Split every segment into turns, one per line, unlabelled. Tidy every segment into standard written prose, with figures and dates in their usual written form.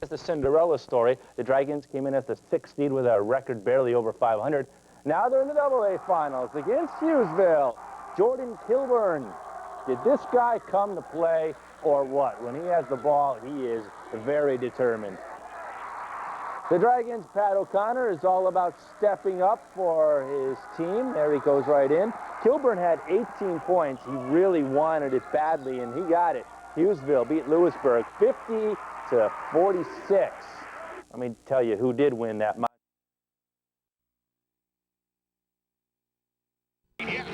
It's the Cinderella story. The Dragons came in as the 6th seed with a record barely over 500. Now they're in the AA finals against Hughesville. Jordan Kilburn. Did this guy come to play or what? When he has the ball, he is very determined. The Dragons' Pat O'Connor is all about stepping up for his team. There he goes right in. Kilburn had 18 points. He really wanted it badly, and he got it. Hughesville beat Lewisburg 50-46. Let me tell you who did win that.
Yes,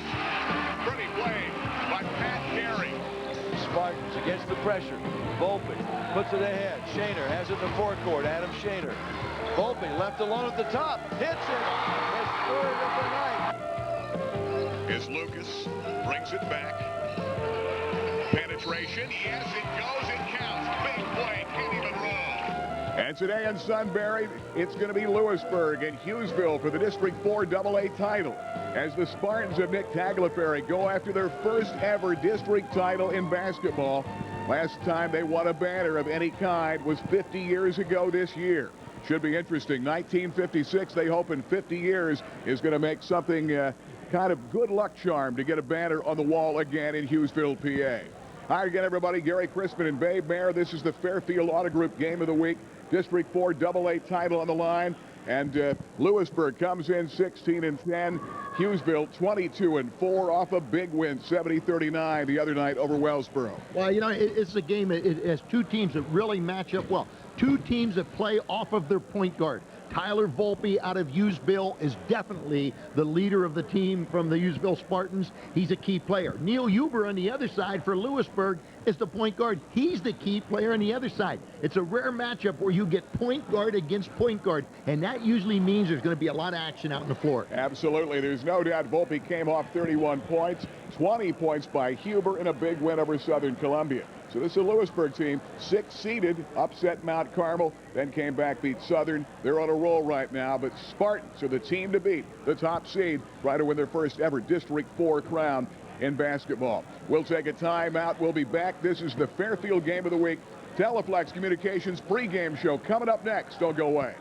pretty play by Pat Carey.
Spartans against the pressure. Volpe puts it ahead. Shaner has it in the forecourt. Adam Shaner. Volpe left alone at the top. Hits it. His third of the night.
As Lucas brings it back. Penetration. Yes, it goes. It counts. Big play. Can't even roll. And today in Sunbury, it's going to be Lewisburg and Hughesville for the District 4 AA title, as the Spartans of Nick Tagliaferri go after their first ever district title in basketball. Last time they won a banner of any kind was 50 years ago this year. Should be interesting. 1956, they hope in 50 years is going to make something kind of good luck charm to get a banner on the wall again in Hughesville, PA. Hi again, everybody. Gary Crispin and Babe Mayer. This is the Fairfield Auto Group Game of the Week. District 4 AA title on the line. And Lewisburg comes in 16-10. Hughesville 22-4 off a big win, 70-39 the other night over Wellsboro.
Well, you know, it's a game. It has two teams that really match up well. Two teams that play off of their point guard. Tyler Volpe out of Hughesville is definitely the leader of the team from the Hughesville Spartans. He's a key player. Neil Huber on the other side for Lewisburg is the point guard. He's the key player on the other side. It's a rare matchup where you get point guard against point guard, and that usually means there's going to be a lot of action out on the floor.
Absolutely. There's no doubt Volpe came off 31 points, 20 points by Huber in a big win over Southern Columbia. So this is a Lewisburg team, 6th-seeded, upset Mount Carmel, then came back, beat Southern. They're on a roll right now, but Spartans are the team to beat, the top seed, try to win their first ever District 4 crown in basketball. We'll take a timeout. We'll be back. This is the Fairfield Game of the Week. Teleflex Communications pregame show coming up next. Don't go away.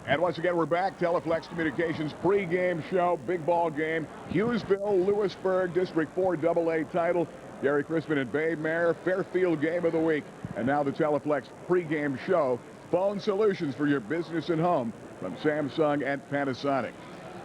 And once again, we're back. Teleflex Communications pregame show, big ball game. Hughesville, Lewisburg, District 4 AA title. Gary Crispin and Babe Mayer, Fairfield Game of the Week. And now the Teleflex pregame show. Phone solutions for your business and home from Samsung and Panasonic.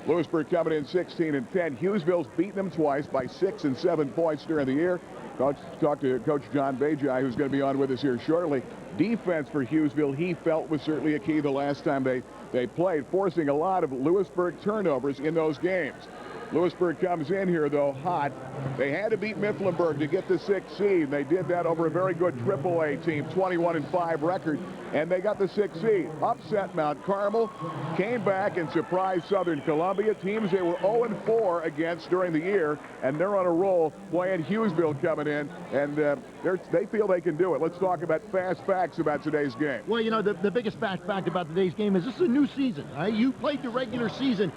Lewisburg coming in 16-10. Hughesville's beaten them twice by 6 and 7 points during the year. Talk to Coach John Bajai, who's going to be on with us here shortly. Defense for Hughesville, he felt, was certainly a key the last time they played, forcing a lot of Lewisburg turnovers in those games. Lewisburg comes in here, though, hot. They had to beat Mifflinburg to get the 6th seed. They did that over a very good AAA team, 21-5 record, and they got the 6th seed. Upset Mount Carmel, came back and surprised Southern Columbia, teams they were 0-4 against during the year, and they're on a roll playing Hughesville coming in, and they feel they can do it. Let's talk about fast facts about today's game.
Well, you know, the biggest fast fact about today's game is this is a new season. Right? You played the regular season.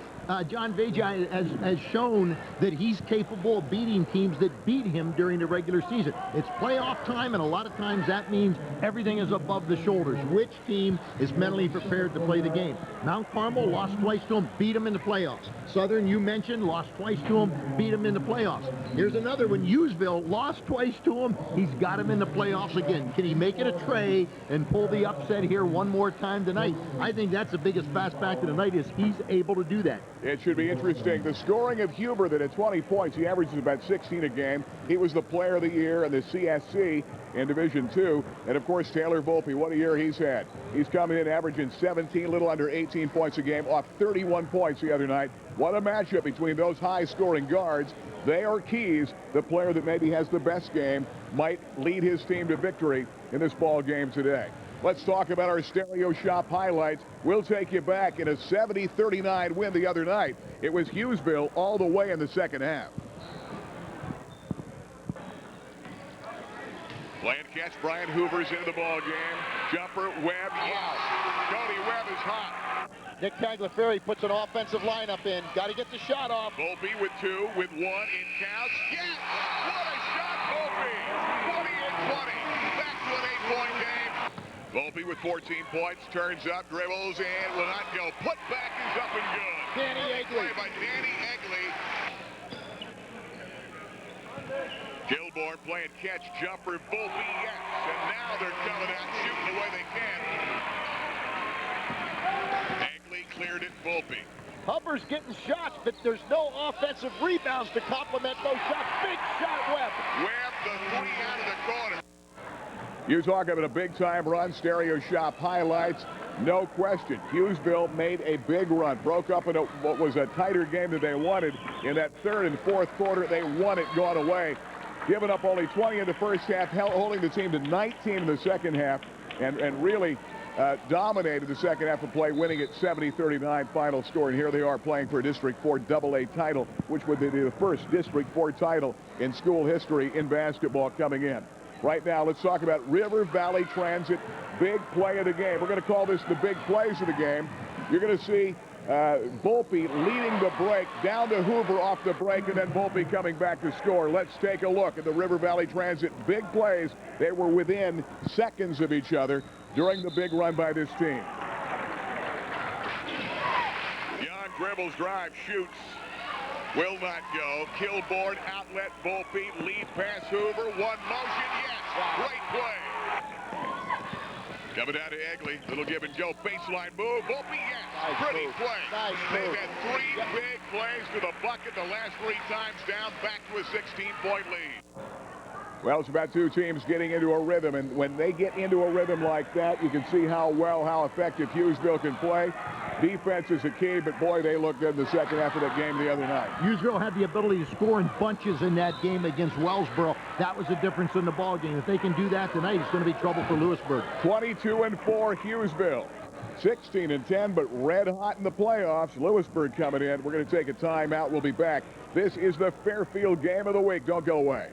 John Vajai has shown that he's capable of beating teams that beat him during the regular season. It's playoff time, and a lot of times that means everything is above the shoulders. Which team is mentally prepared to play the game? Mount Carmel lost twice to him, beat him in the playoffs. Southern, you mentioned, lost twice to him, beat him in the playoffs. Here's another one. Hughesville lost twice to him. He's got him in the playoffs again. Can he make it a tray and pull the upset here one more time tonight? I think that's the biggest fast fact of the night is he's able to do that.
It should be interesting. The scoring of Huber, that at 20 points, he averages about 16 a game. He was the player of the year in the CSC in Division II. And, of course, Taylor Volpe, what a year he's had. He's coming in averaging 17, a little under 18 points a game, off 31 points the other night. What a matchup between those high-scoring guards. They are keys. The player that maybe has the best game might lead his team to victory in this ball game today. Let's talk about our Stereo Shop highlights. We'll take you back in a 70-39 win the other night. It was Hughesville all the way in the second half. Playing catch, Brian Hoover's into the ball game. Jumper, Webb, yes. Cody Webb is hot.
Nick Tagliaferri puts an offensive lineup in. Got to get the shot off.
Volpe with 2, with 1, it counts. Yes! What a shot, Volpe! 6-point game. Volpe with 14 points, turns up, dribbles, and will not go. Put back is up and good.
Danny Egley.
Play by Danny Egley. Kilborn playing catch jumper. Volpe, yes. And now they're coming out shooting the way they can. Egley cleared it. Volpe.
Hubbard's getting shots, but there's no offensive rebounds to complement those shots. Big shot, Webb.
Webb, the three out of the corner. You talk about a big-time run, Stereo Shop highlights. No question, Hughesville made a big run, broke up in what was a tighter game than they wanted. In that third and fourth quarter, they won it, gone away. Giving up only 20 in the first half, holding the team to 19 in the second half, and really dominated the second half of play, winning at 70-39 final score. And here they are playing for a District 4 AA title, which would be the first District 4 title in school history in basketball coming in. Right now, let's talk about River Valley Transit, big play of the game. We're going to call this the big plays of the game. You're going to see Volpe leading the break, down to Hoover off the break, and then Volpe coming back to score. Let's take a look at the River Valley Transit big plays. They were within seconds of each other during the big run by this team. Young dribbles, drive, shoots. Will not go. Kilborn, outlet, Volpe, lead pass, Hoover, one motion, yes, great play. Coming down to Egley, little give and go, baseline move, Volpe, yes, pretty play. They've had three big plays to the bucket the last three times down, back to a 16-point lead. Well, it's about two teams getting into a rhythm, and when they get into a rhythm like that, you can see how effective Hughesville can play. Defense is a key, but boy, they looked good in the second half of that game the other night.
Hughesville had the ability to score in bunches in that game against Wellsboro. That was the difference in the ball game. If they can do that tonight, it's going to be trouble for Lewisburg.
22-4 Hughesville. 16-10, but red hot in the playoffs. Lewisburg coming in. We're going to take a timeout. We'll be back. This is the Fairfield game of the week. Don't go away.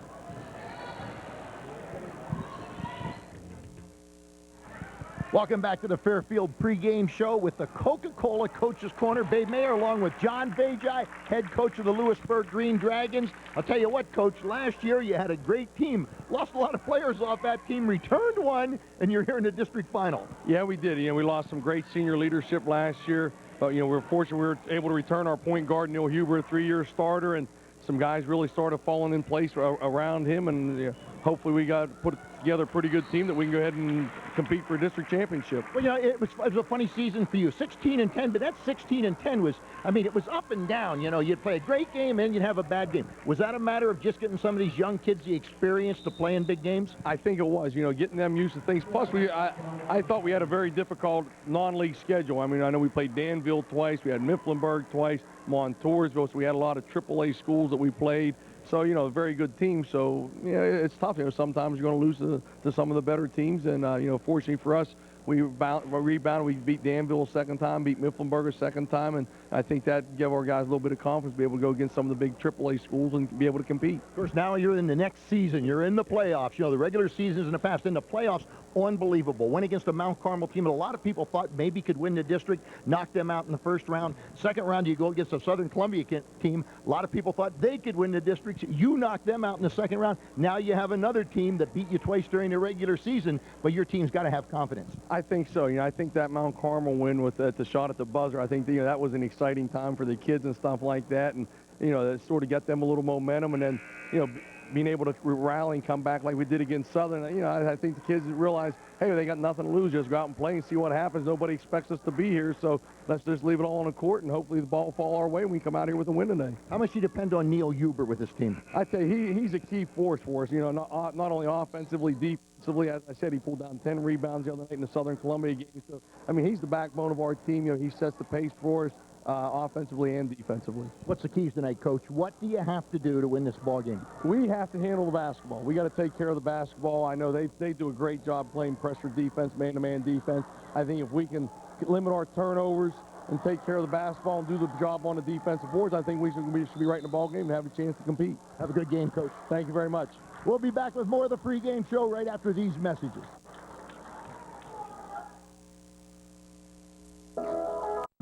Welcome back to the Fairfield pregame show with the Coca-Cola Coach's Corner. Babe Mayer along with John Vajai, head coach of the Lewisburg Green Dragons. I'll tell you what, Coach, last year you had a great team. Lost a lot of players off that team, returned one, and you're here in the district final.
Yeah, we did. We lost some great senior leadership last year. But, we were fortunate we were able to return our point guard, Neil Huber, a 3-year starter, and some guys really started falling in place around him, and hopefully we got put together a pretty good team that we can go ahead and compete for a district championship.
Well, it was a funny season for you, 16-10, but that 16-10 was, it was up and down. You'd play a great game and you'd have a bad game. Was that a matter of just getting some of these young kids the experience to play in big games?
I think it was, getting them used to things. Plus, I thought we had a very difficult non-league schedule. I know we played Danville twice, we had Mifflinburg twice, Montoursville, so we had a lot of AAA schools that we played. So, a very good team. So, it's tough. Sometimes you're going to lose to some of the better teams. And, fortunately for us, we rebounded. We beat Danville a second time, beat Mifflinburg a second time. And I think that gave our guys a little bit of confidence to be able to go against some of the big AAA schools and be able to compete.
Of course, now you're in the next season. You're in the playoffs. The regular seasons in the past. In the playoffs, unbelievable. Went against a Mount Carmel team that a lot of people thought maybe could win the district, knocked them out in the first round. Second round, you go against a Southern Columbia team. A lot of people thought they could win the district. You knocked them out in the second round. Now you have another team that beat you twice during the regular season, but your team's got to have confidence.
I think so. I think that Mount Carmel win with the shot at the buzzer, I think that was an exciting time for the kids and stuff like that. And, that sort of got them a little momentum. And then, being able to rally and come back like we did against Southern, I think the kids realized, hey, they got nothing to lose. Just go out and play and see what happens. Nobody expects us to be here, so let's just leave it all on the court, and hopefully the ball fall our way and we come out here with a win today.
How much do you depend on Neil Huber with this team?
I tell you, he's a key force for us. Not only offensively, defensively. As I said, he pulled down 10 rebounds the other night in the Southern Columbia game. So, he's the backbone of our team. He sets the pace for us. Offensively and defensively.
What's the keys tonight, Coach? What do you have to do to win this ball game?
We have to handle the basketball. We got to take care of the basketball. I know they do a great job playing pressure defense, man-to-man defense. I think if we can limit our turnovers and take care of the basketball and do the job on the defensive boards, I think we should be right in the ball game and have a chance to compete.
Have a good game, Coach.
Thank you very much.
We'll be back with more of the pregame show right after these messages.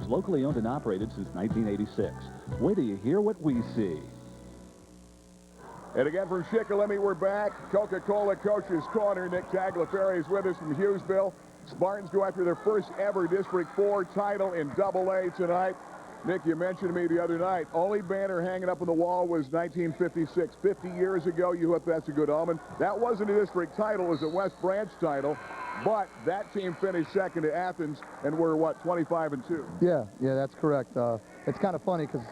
Locally owned and operated since 1986. Wait till you hear what we see.
And again from Shikellamy, we're back. Coca-Cola Coach's Corner. Nick Tagliaferri is with us from Hughesville. Spartans go after their first ever District 4 title in AA tonight. Nick, you mentioned to me the other night, only banner hanging up on the wall was 1956. 50 years ago, you hope that's a good omen. That wasn't a district title, it was a West Branch title, but that team finished second to Athens, and we're, what, 25-2?
Yeah, that's correct. It's kind of funny because,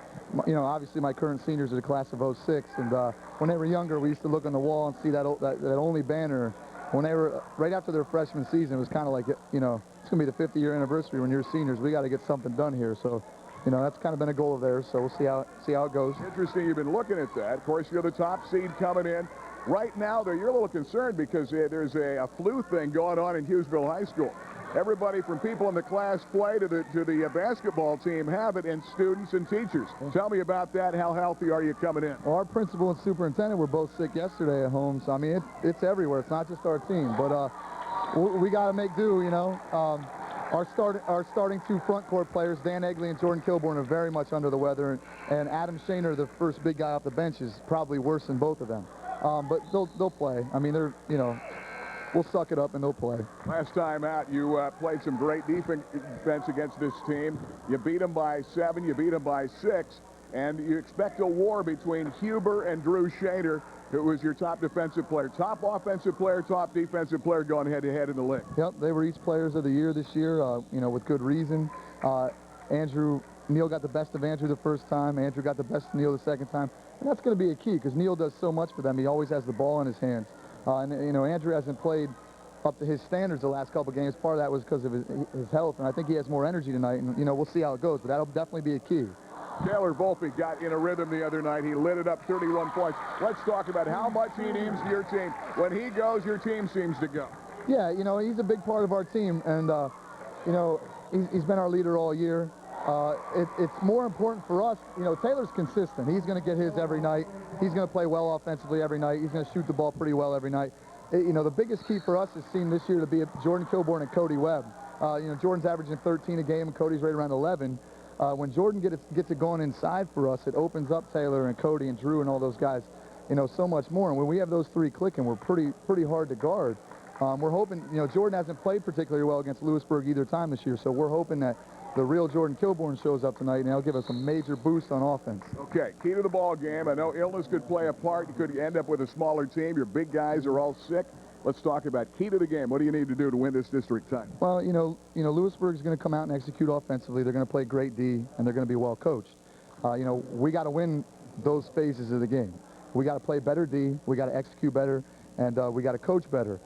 you know, obviously my current seniors are the class of '06, and when they were younger, we used to look on the wall and see that only banner. When they were right after their freshman season, it was kind of like, you know, it's going to be the 50-year anniversary when you're seniors. We got to get something done here. So, you know, that's kind of been a goal of theirs. So we'll see how it goes.
Interesting, you've been looking at that. Of course, you're the top seed coming in. Right now, though, you're a little concerned because there's a flu thing going on in Hughesville High School. Everybody from people in the class play to the basketball team have it, and students and teachers. Tell me about that. How healthy are you coming in?
Well, our principal and superintendent were both sick yesterday at home. So, I mean, it's everywhere. It's not just our team. But we got to make do, you know. Our starting two front court players, Dan Egley and Jordan Kilborn, are very much under the weather, and Adam Shaner, the first big guy off the bench, is probably worse than both of them. But they'll play. I mean, they're, you know, we'll suck it up and they'll play.
Last time out, you played some great defense against this team. You beat them by 7, you beat them by 6, and you expect a war between Huber and Drew Shaner, who was your top defensive player. Top offensive player, top defensive player going head-to-head in the league.
Yep, they were each players of the year this year, you know, with good reason. Neil got the best of Andrew the first time. Andrew got the best of Neil the second time. And that's going to be a key because Neil does so much for them. He always has the ball in his hands. And, you know, Andrew hasn't played up to his standards the last couple games. Part of that was because of his health, and I think he has more energy tonight. And, you know, we'll see how it goes, but that'll definitely be a key.
Taylor Volpe got in a rhythm the other night. He lit it up, 31 points. Let's talk about how much he means to your team. When he goes, your team seems to go.
Yeah, you know, he's a big part of our team, and, you know, he's been our leader all year. It's more important for us. You know, Taylor's consistent. He's going to get his every night. He's going to play well offensively every night. He's going to shoot the ball pretty well every night. You know, the biggest key for us has seemed this year to be Jordan Kilborn and Cody Webb. You know, Jordan's averaging 13 a game, and Cody's right around 11. When Jordan gets it going inside for us, it opens up Taylor and Cody and Drew and all those guys, you know, so much more. And when we have those three clicking, we're pretty hard to guard. We're hoping, you know, Jordan hasn't played particularly well against Lewisburg either time this year, so we're hoping that the real Jordan Kilborn shows up tonight, and that'll give us a major boost on offense.
Okay, key to the ball game. I know illness could play a part. You could end up with a smaller team. Your big guys are all sick. Let's talk about key to the game. What do you need to do to win this district title?
Well, you know, Lewisburg is going to come out and execute offensively. They're going to play great D, and they're going to be well coached. You know, we got to win those phases of the game. We got to play better D. We got to execute better, and we got to coach better.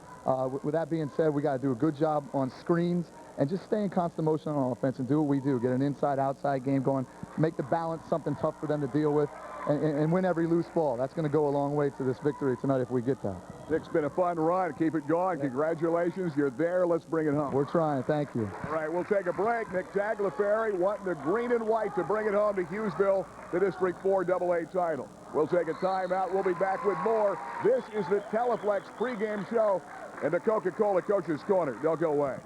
With that being said, we got to do a good job on screens and just stay in constant motion on offense and do what we do. Get an inside-outside game going. Make the balance something tough for them to deal with, and win every loose ball. That's going to go a long way to this victory tonight if we get that.
It's been a fun run. Keep it going. Congratulations. You're there. Let's bring it home.
We're trying. Thank you.
All right, we'll take a break. Nick Tagliaferri wanting the green and white to bring it home to Hughesville, the District 4 AA title. We'll take a timeout. We'll be back with more. This is the Teleflex pregame show and the Coca-Cola Coach's Corner. Don't go away.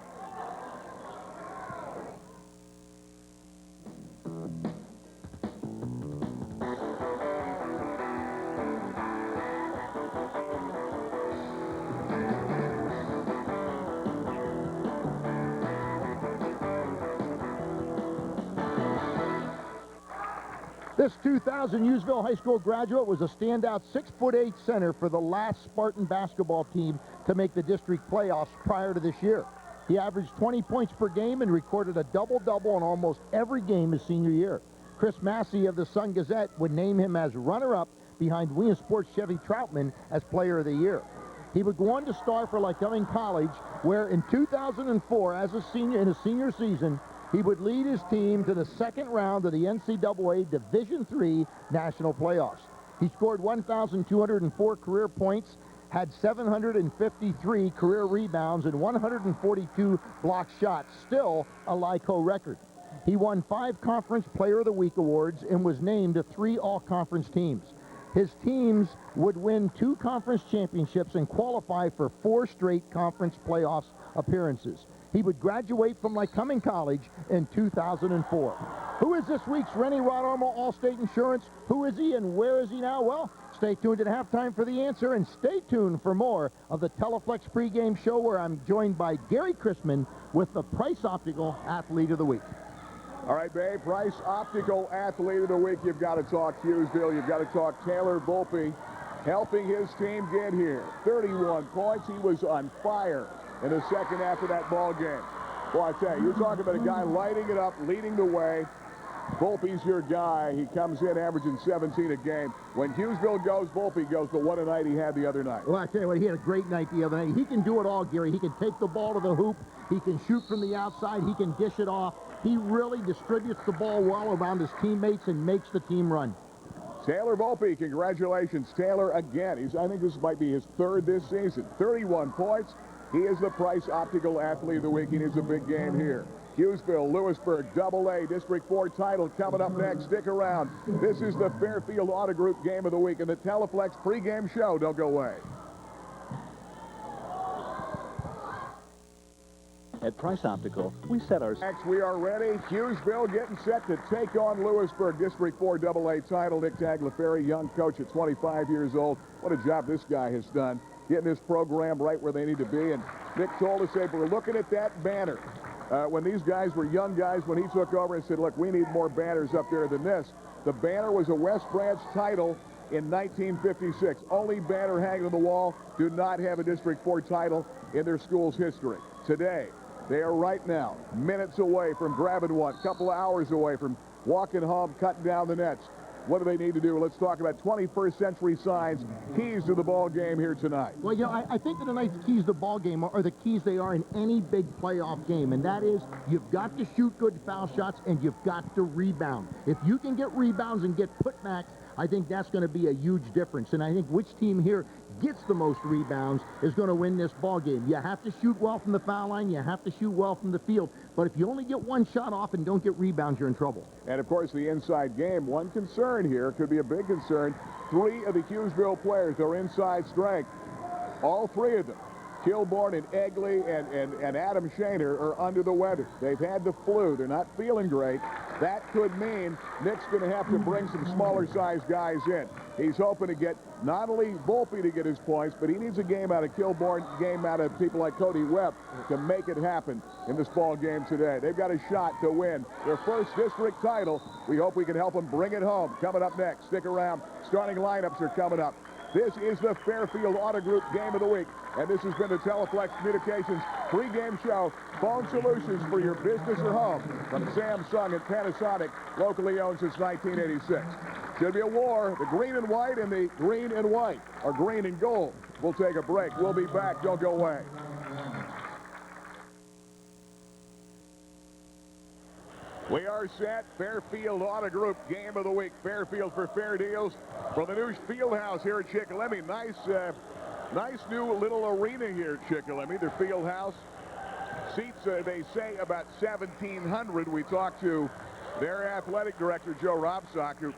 This 2000 Hughesville High School graduate was a standout 6'8" center for the last Spartan basketball team to make the district playoffs prior to this year. He averaged 20 points per game and recorded a double-double in almost every game his senior year. Chris Massey of the Sun Gazette would name him as runner-up behind Williamsport's Chevy Troutman as Player of the Year. He would go on to star for Lycoming College, where in 2004, as a senior in his senior season, he would lead his team to the second round of the NCAA Division III National Playoffs. He scored 1,204 career points, had 753 career rebounds, and 142 block shots, still a LICO record. He won 5 Conference Player of the Week awards and was named to 3 all-conference teams. His teams would win 2 conference championships and qualify for 4 straight conference playoffs appearances. he would graduate from Lycoming College in 2004. Who is this week's Rennie Rod Armour Allstate Insurance? Who is he and where is he now? Well, stay tuned at halftime for the answer, and stay tuned for more of the Teleflex pregame show, where I'm joined by Gary Chrisman with the Price Optical Athlete of the Week.
All right, Babe, Price Optical Athlete of the Week. You've got to talk Hughesville. You've got to talk Taylor Volpe, helping his team get here. 31 points. He was on fire in the second half of that ball game. Boy, I tell you, you're talking about a guy lighting it up, leading the way. Volpe's your guy. He comes in averaging 17 a game. When Hughesville goes, Volpe goes, but what a night he had the other night.
Well, I tell you what, he had a great night the other night. He can do it all, Gary. He can take the ball to the hoop. He can shoot from the outside. He can dish it off. He really distributes the ball well around his teammates and makes the team run.
Taylor Volpe, congratulations. Taylor again. I think this might be his third this season. 31 points. He is the Price Optical Athlete of the Week. He needs a big game here. Hughesville, Lewisburg, AA, District 4 title coming up next. Stick around. This is the Fairfield Auto Group Game of the Week and the Teleflex pregame show. Don't go away.
At Price Optical, we set our...
Next, we are ready. Hughesville getting set to take on Lewisburg. District 4 AA title. Nick Tagliaferri, young coach at 25 years old. What a job this guy has done, getting this program right where they need to be. And Nick told us, hey, we're looking at that banner. When these guys were young guys, when he took over and said, look, we need more banners up there than this. The banner was a West Branch title in 1956. Only banner hanging on the wall. Do not have a District 4 title in their school's history. Today, they are right now minutes away from grabbing one, couple of hours away from walking home, cutting down the nets. What do they need to do? Let's talk about 21st century signs, keys to the ball game here tonight.
Well, you know, I think that tonight's keys to the ball game are the keys they are in any big playoff game, and that is you've got to shoot good foul shots and you've got to rebound. If you can get rebounds and get putbacks, I think that's going to be a huge difference. And I think which team here gets the most rebounds is going to win this ball game. You have to shoot well from the foul line. You have to shoot well from the field. But if you only get one shot off and don't get rebounds, you're in trouble.
And, of course, the inside game. One concern here, could be a big concern. 3 of the Hughesville players are inside strength. All 3 of them, Kilborn and Egley and Adam Shaner, are under the weather. They've had the flu. They're not feeling great. That could mean Nick's going to have to bring some smaller-sized guys in. He's hoping to get not only Volpe to get his points, but he needs a game out of Kilborn, game out of people like Cody Webb to make it happen in this ball game today. They've got a shot to win their first district title. We hope we can help them bring it home. Coming up next, stick around. Starting lineups are coming up. This is the Fairfield Auto Group Game of the Week, and this has been the Teleflex Communications pregame show. Phone solutions for your business or home from Samsung and Panasonic, locally owned since 1986. Should be a war, the green and white and the green and white, or green and gold. We'll take a break. We'll be back. Don't go away. We are set. Fairfield Auto Group Game of the Week. Fairfield for fair deals from the new field house here at Chickalemi. Nice new little arena here at Chickalemi, their field house. Seats, they say, about 1,700. We talked to their athletic director, Joe Robsock, who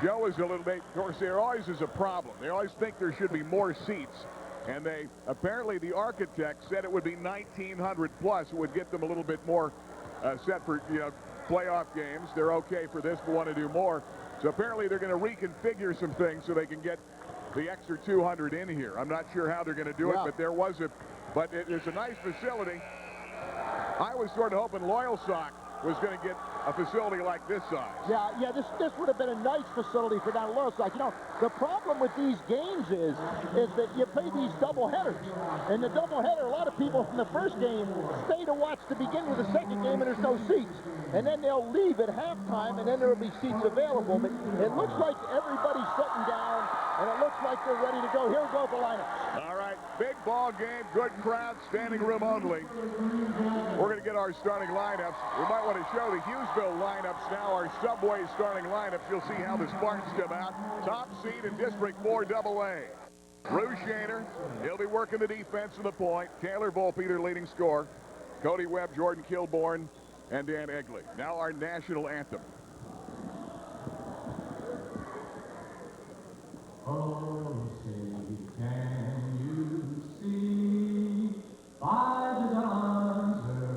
Joe is a little bit, of course, there always is a problem. They always think there should be more seats. And they, apparently the architect said it would be 1,900 plus. It would get them a little bit more set for, playoff games. They're okay for this, but want to do more. So apparently they're going to reconfigure some things so they can get the extra 200 in here. I'm not sure how they're going to do it, but it's a nice facility. I was sort of hoping Loyalsock was going to get a facility like this size.
Yeah, this would have been a nice facility for down Loyalsock. You know, the problem with these games is that you play these double headers. And the double header, a lot of people from the first game stay to watch to begin with the second game, and there's no seats. And then they'll leave at halftime, and then there will be seats available. But it looks like everybody's sitting down, and it looks like they're ready to go. Here we go with the lineups.
All right, big ball game, good crowd, standing room only. We're going to get our starting lineups. We might want to show the Hughesville lineups now, our Subway starting lineups. You'll see how the Spartans come out. Top seed in District 4 AA. Drew Shaner, he'll be working the defense and the point. Taylor Volpe, their leading scorer. Cody Webb, Jordan Kilborn, and Dan Egley. Now our national anthem.
Oh, say, can you see by the dawn's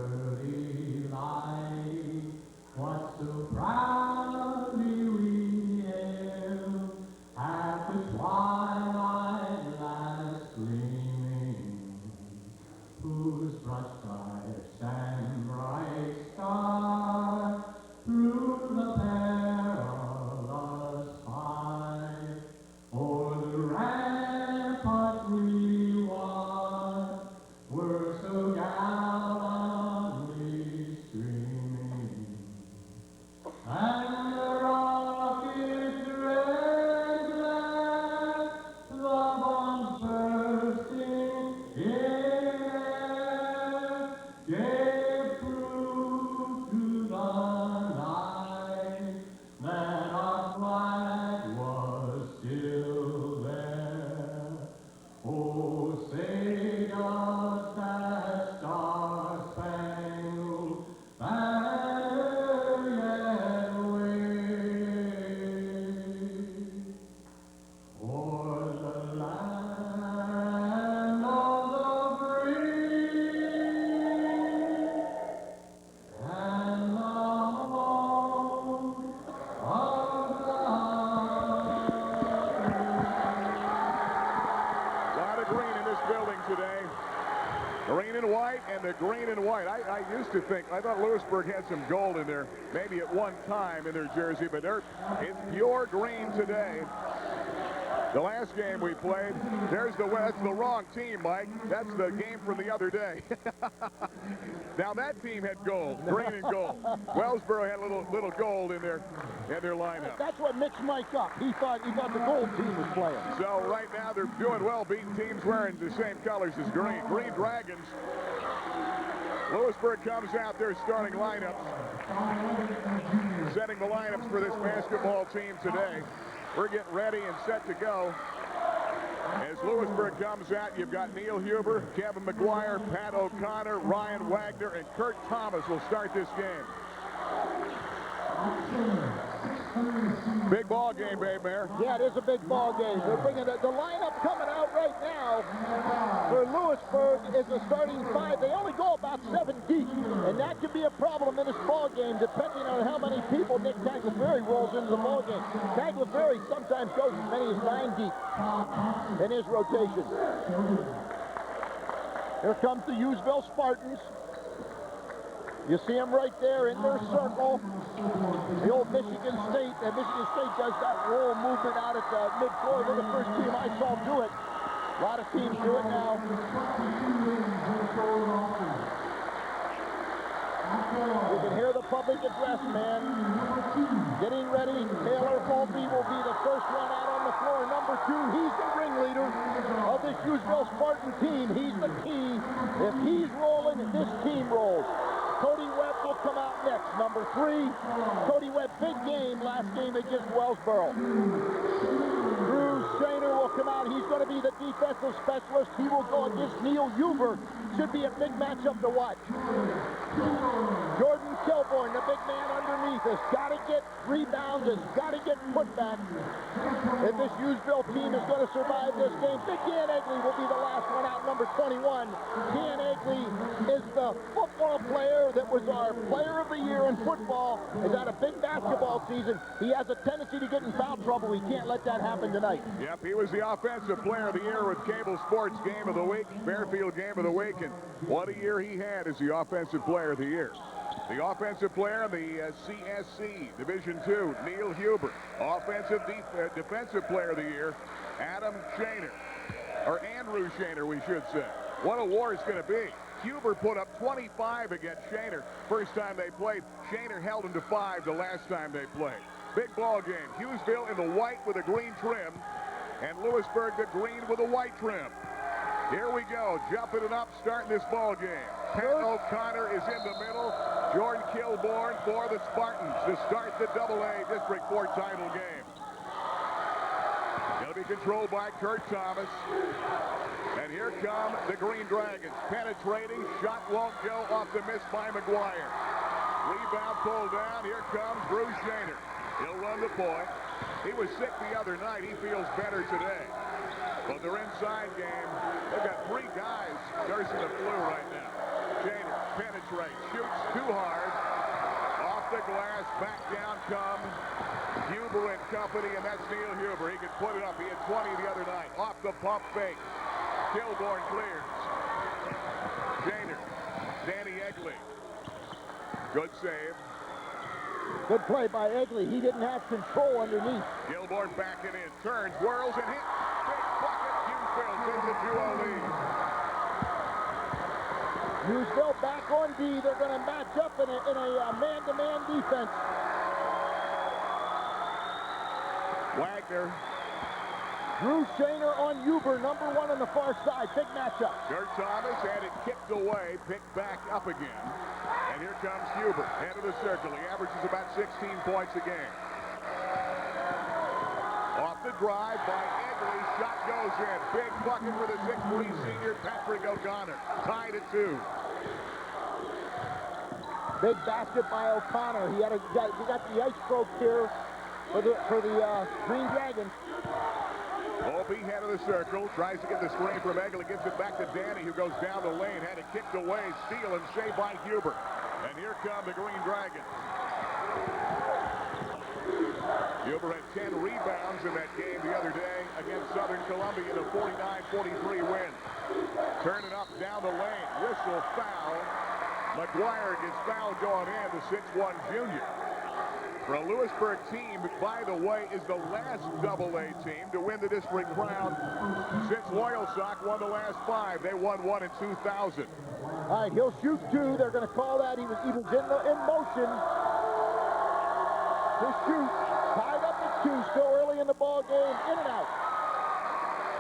and white. I used to think, I thought Lewisburg had some gold in there, maybe at one time in their jersey, but it's pure green today. The last game we played, that's the wrong team, Mike. That's the game from the other day. Now that team had gold, green and gold. Wellsboro had a little gold in their lineup.
That's what mixed Mike up. He thought the gold team was playing.
So right now they're doing well, beating teams wearing the same colors as green. Green Dragons. Lewisburg comes out their starting lineups, setting the lineups for this basketball team today. We're getting ready and set to go. As Lewisburg comes out, you've got Neil Huber, Kevin McGuire, Pat O'Connor, Ryan Wagner, and Kurt Thomas will start this game. Big ball game, Babe Mayor.
Yeah, it is a big ball game. They're bringing the lineup coming out right now for Lewisburg is a starting five. They only go about 7 deep, and that could be a problem in this ball game depending on how many people Nick Tagliaferri rolls into the ball game. Tagliaferri sometimes goes as many as 9 deep in his rotation. Here comes the Hughesville Spartans. You see them right there in their circle. The old Michigan State. Michigan State does that roll movement out at the midcourt. They're the first team I saw do it. A lot of teams do it now. You can hear the public address, man. Getting ready. Taylor Volpe will be the first one out on the floor. Number 2, he's the ringleader of this Hughesville Spartan team. He's the key. If he's rolling, this team rolls. Cody Webb will come out next. Number 3, Cody Webb, big game last game against Wellsboro. Drew Shaner will come out. He's going to be the defensive specialist. He will go against Neil Huber. Should be a big matchup to watch. Jordan Kilborn, the big man underneath, has got to get rebounds, has got to get putbacks. If this Hughesville team is going to survive this game, Big Dan Egley will be the last one out, number 21. Dan Egley is the football player that was our player of the year in football. Has had a big basketball season. He has a tendency to get in foul trouble. We can't let that happen tonight.
Yep, he was the offensive player of the year with Cable Sports Game of the Week, Fairfield Game of the Week, and what a year he had as the offensive player of the year. The offensive player of the CSC Division II, Neil Huber. Offensive defensive player of the year, Adam Shaner. Or Andrew Shaner, we should say. What a war it's going to be. Huber put up 25 against Shaner first time they played. Shaner held him to 5 the last time they played. Big ball game. Hughesville in the white with a green trim, and Lewisburg the green with a white trim. Here we go, jumping it up, starting this ball game. Pat O'Connor is in the middle. Jordan Kilborn for the Spartans to start the AA District 4 title game. It'll be controlled by Kurt Thomas. And here come the Green Dragons. Penetrating, shot won't go off the miss by McGuire. Rebound pulled down, here comes Bruce Shaner. He'll run the point. He was sick the other night, he feels better today. But their inside game, they've got 3 guys nursing the flu right now. Shaner penetrates, shoots too hard. Off the glass, back down come Huber and company, and that's Neil Huber. He can put it up. He had 20 the other night. Off the pump fake. Kilborn clears. Shaner, Danny Egley. Good save.
Good play by Egley. He didn't have control underneath.
Kilborn backing in, turns, whirls, and hits. Big bucket. Hughesville takes the 2-0 lead.
Hughesville back on D. They're going to match up in a man-to-man defense.
Wagner.
Drew Shaner on Huber, number 1 on the far side. Big matchup.
Kurt Thomas had it kicked away, picked back up again. And here comes Huber, head of the circle. He averages about 16 points a game. Off the drive by Egley, shot goes in. Big bucket for the 6'3" senior Patrick O'Connor. Tied at 2.
Big basket by O'Connor. He got the ice stroke here for the Green Dragons.
Volpe, head of the circle, tries to get the screen from Egley, gives it back to Danny, who goes down the lane, had it kicked away, steal and save by Huber. And here come the Green Dragons. Huber had 10 rebounds in that game the other day against Southern Columbia in a 49-43 win. Turn it up down the lane, whistle foul. McGuire gets fouled going in, the 6'1 junior. For a Lewisburg team, by the way, is the last AA team to win the district crown since Loyalsock won the last 5. They won 1 in 2000.
All right, he'll shoot 2. They're going to call that. He was in motion. To shoot. Tied up at 2. Still early in the ball game. In and out.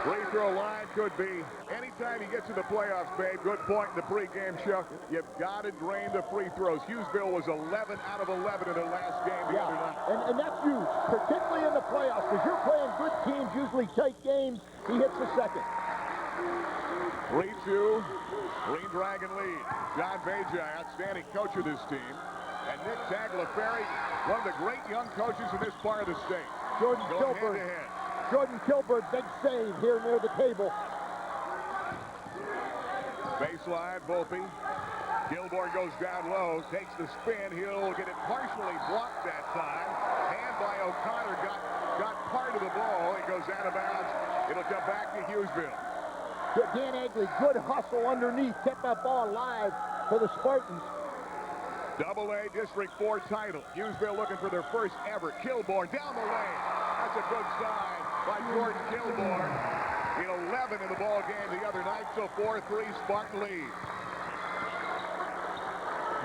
Free throw line could be anytime you get to the playoffs, babe. Good point in the pregame show. You've got to drain the free throws. Hughesville was 11 out of 11 in their last game the other night.
And that's huge, particularly in the playoffs, because you're playing good teams, usually tight games. He hits the second.
3-2, Green Dragon lead. John Vajai, outstanding coach of this team. And Nick Tagliaferri, one of the great young coaches in this part of the state.
Jordan
Going
Kilburn.
hand-to-hand.
Jordan Kilburn, big save here near the table.
Baseline, Volpe. Kilborn goes down low, takes the spin. He'll get it partially blocked that time. Hand by O'Connor got part of the ball. It goes out of bounds. It'll come back to Hughesville.
Dan Egley, good hustle underneath, kept that ball alive for the Spartans.
AA District 4 title. Hughesville looking for their first ever. Kilborn down the lane. That's a good sign by Jordan Kilborn. In 11 in the ball game the other night, so 4-3 Spartan lead.